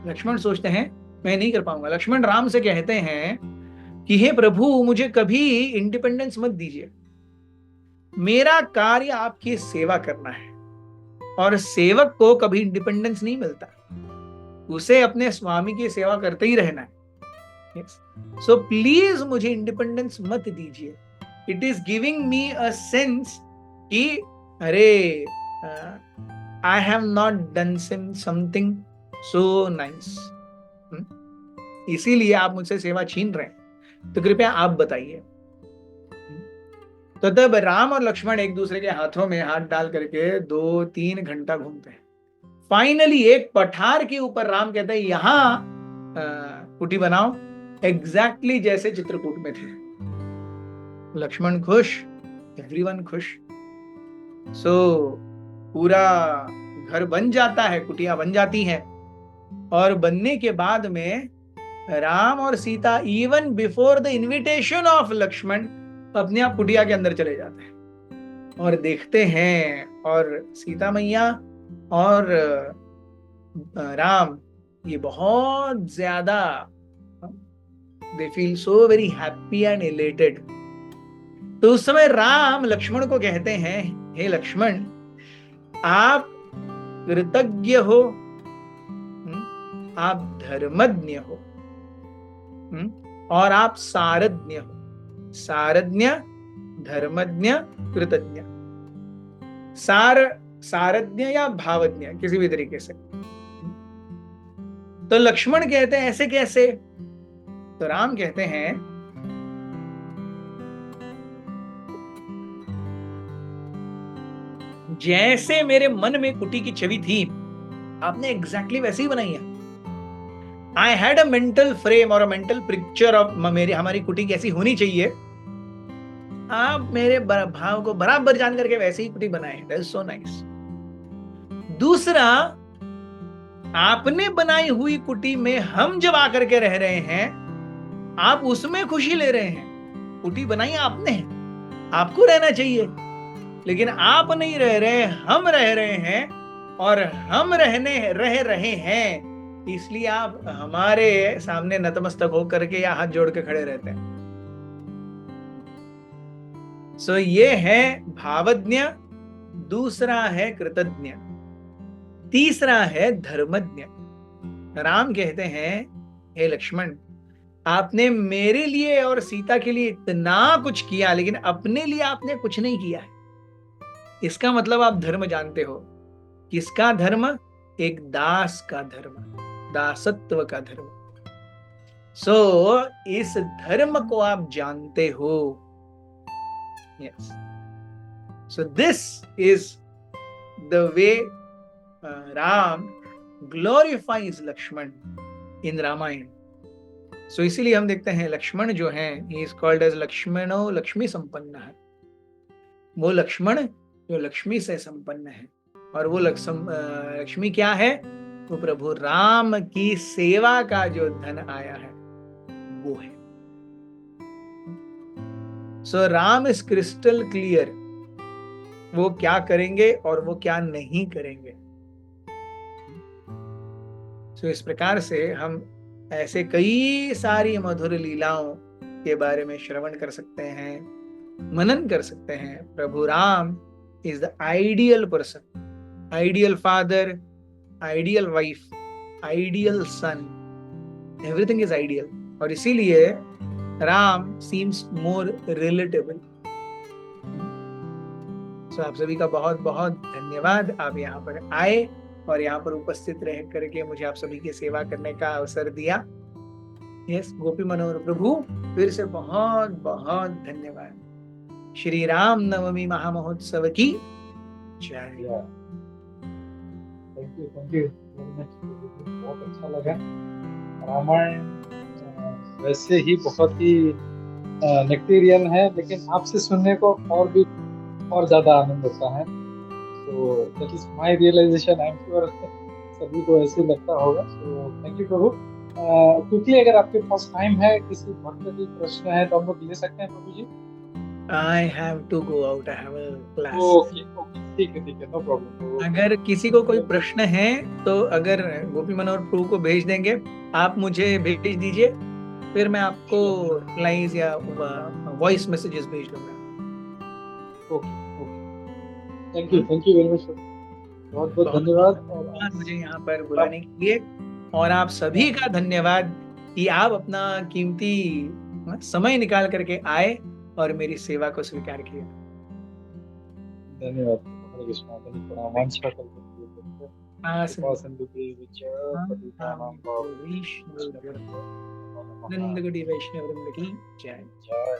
Lakshman सोचते हैं मैं नहीं कर पाऊंगा। लक्ष्मण राम से कहते हैं कि हे प्रभु मुझे कभी इंडिपेंडेंस मत दीजिए, मेरा कार्य आपकी सेवा करना है और सेवक को कभी इंडिपेंडेंस नहीं मिलता, उसे अपने स्वामी की सेवा करते ही रहना है। सो प्लीज मुझे इंडिपेंडेंस मत दीजिए। It is giving me a sense कि अरे I have not done something so nice। इसीलिए आप मुझसे सेवा छीन रहे हैं, तो कृपया आप बताइए। तो तब राम और लक्ष्मण एक दूसरे के हाथों में हाथ डाल करके 2-3 घंटा घूमते हैं। फाइनली एक पठार के ऊपर राम कहते हैं यहां कुटी बनाओ, एग्जैक्टली जैसे चित्रकूट में थे। लक्ष्मण खुश, एवरीवन खुश। सो पूरा घर बन जाता है, कुटिया बन जाती है और बनने के बाद में राम और Sita even before the invitation of Lakshman अपने आप कुटिया के अंदर चले जाते हैं और देखते हैं, और सीता मैया और राम ये बहुत ज्यादा they feel so very happy and elated. तो उस समय राम लक्ष्मण को कहते हैं, हे लक्ष्मण, आप कृतज्ञ हो, आप धर्मज्ञ हो, और आप सारज्ञ हो। सारज्ञ, धर्मज्ञ, कृतज्ञ। सारज्ञ या भावज्ञ, किसी भी तरीके से। तो लक्ष्मण कहते हैं ऐसे कैसे? तो राम कहते हैं, जैसे मेरे मन में कुटी की छवि थी, आपने एग्जैक्टली वैसे ही बनाई है। I had a mental frame और अ मेंटल पिक्चर ऑफ हमारी कुटी कैसी होनी चाहिए। आप मेरे भाव को बराबर जान करके वैसे ही कुटी बनाए। That is so nice. दूसरा, आपने बनाई हुई कुटी में हम जब आकर के रह रहे हैं, आप उसमें खुशी ले रहे हैं। कुटी बनाई आपने, आपको रहना चाहिए, लेकिन आप नहीं रह रहे, हम रह रहे हैं। और हम रह रहे हैं, इसलिए आप हमारे सामने नतमस्तक होकर के या हाथ जोड़ के खड़े रहते हैं। सो ये है भावज्ञ, दूसरा है कृतज्ञ, तीसरा है धर्मज्ञ। राम कहते हैं, हे लक्ष्मण, आपने मेरे लिए और सीता के लिए इतना कुछ किया, लेकिन अपने लिए आपने कुछ नहीं किया है। इसका मतलब आप धर्म जानते हो। किसका धर्म? एक दास का धर्म, दासत्व का धर्म। सो इस धर्म को आप जानते हो। Yes, so this is the way Ram glorifies Lakshmana in Ramayana. So इसीलिए हम देखते हैं लक्ष्मण जो है, ही इज कॉल्ड एज लक्ष्मणो लक्ष्मी संपन्न है। वो लक्ष्मण जो लक्ष्मी से संपन्न है। और वो लक्ष्मी क्या है? वो प्रभु राम की सेवा का जो धन आया है वो है। So Ram is crystal clear, वो क्या करेंगे और वो क्या नहीं करेंगे। सो इस प्रकार से हम ऐसे कई सारी मधुर लीलाओं के बारे में श्रवण कर सकते हैं, मनन कर सकते हैं। प्रभु Ram is the ideal person, ideal father, ideal wife, ideal son, everything is ideal. और इसीलिए Ram seems more relatable. So आप सभी का बहुत बहुत धन्यवाद। आप यहाँ पर आए और यहाँ पर उपस्थित रह करके मुझे आप सभी की सेवा करने का अवसर दिया। यस, गोपी मनोहर प्रभु, फिर से बहुत बहुत धन्यवाद। श्री राम नवमी महामहोत्सव की जय। थैंक यू बहुत अच्छा लगा। रामायण वैसे ही बहुत ही नेक्टेरियन है, लेकिन आपसे सुनने को और ज्यादा आनंद होता है। तो that is my realization. I am sure सभी को ऐसे लगता होगा। So thank you Prabhu. Quickly अगर आपके पास टाइम है, किसी भक्त का प्रश्न है तो हम लोग ले सकते हैं प्रभु जी। I have to go out. I have a class. Okay, ठीक है, नो प्रॉब्लम। अगर किसी को कोई प्रश्न है तो अगर गोपी मनोहर प्रभु को भेज देंगे, आप मुझे भेज दीजिए, फिर मैं आपको लाइन्स या वॉइस मैसेजेस भेज दूंगा। Okay, thank you very much. बहुत बहुत धन्यवाद और मुझे यहाँ पर बुलाने के लिए, और आप सभी का धन्यवाद कि आप अपना कीमती समय निकाल करके आए और मेरी सेवा को स्वीकार किया। धन्यवाद। हरे कृष्णा। प्रणाम। वांछा नंदगढ़ी वैष्णव वृंद की जय। जय।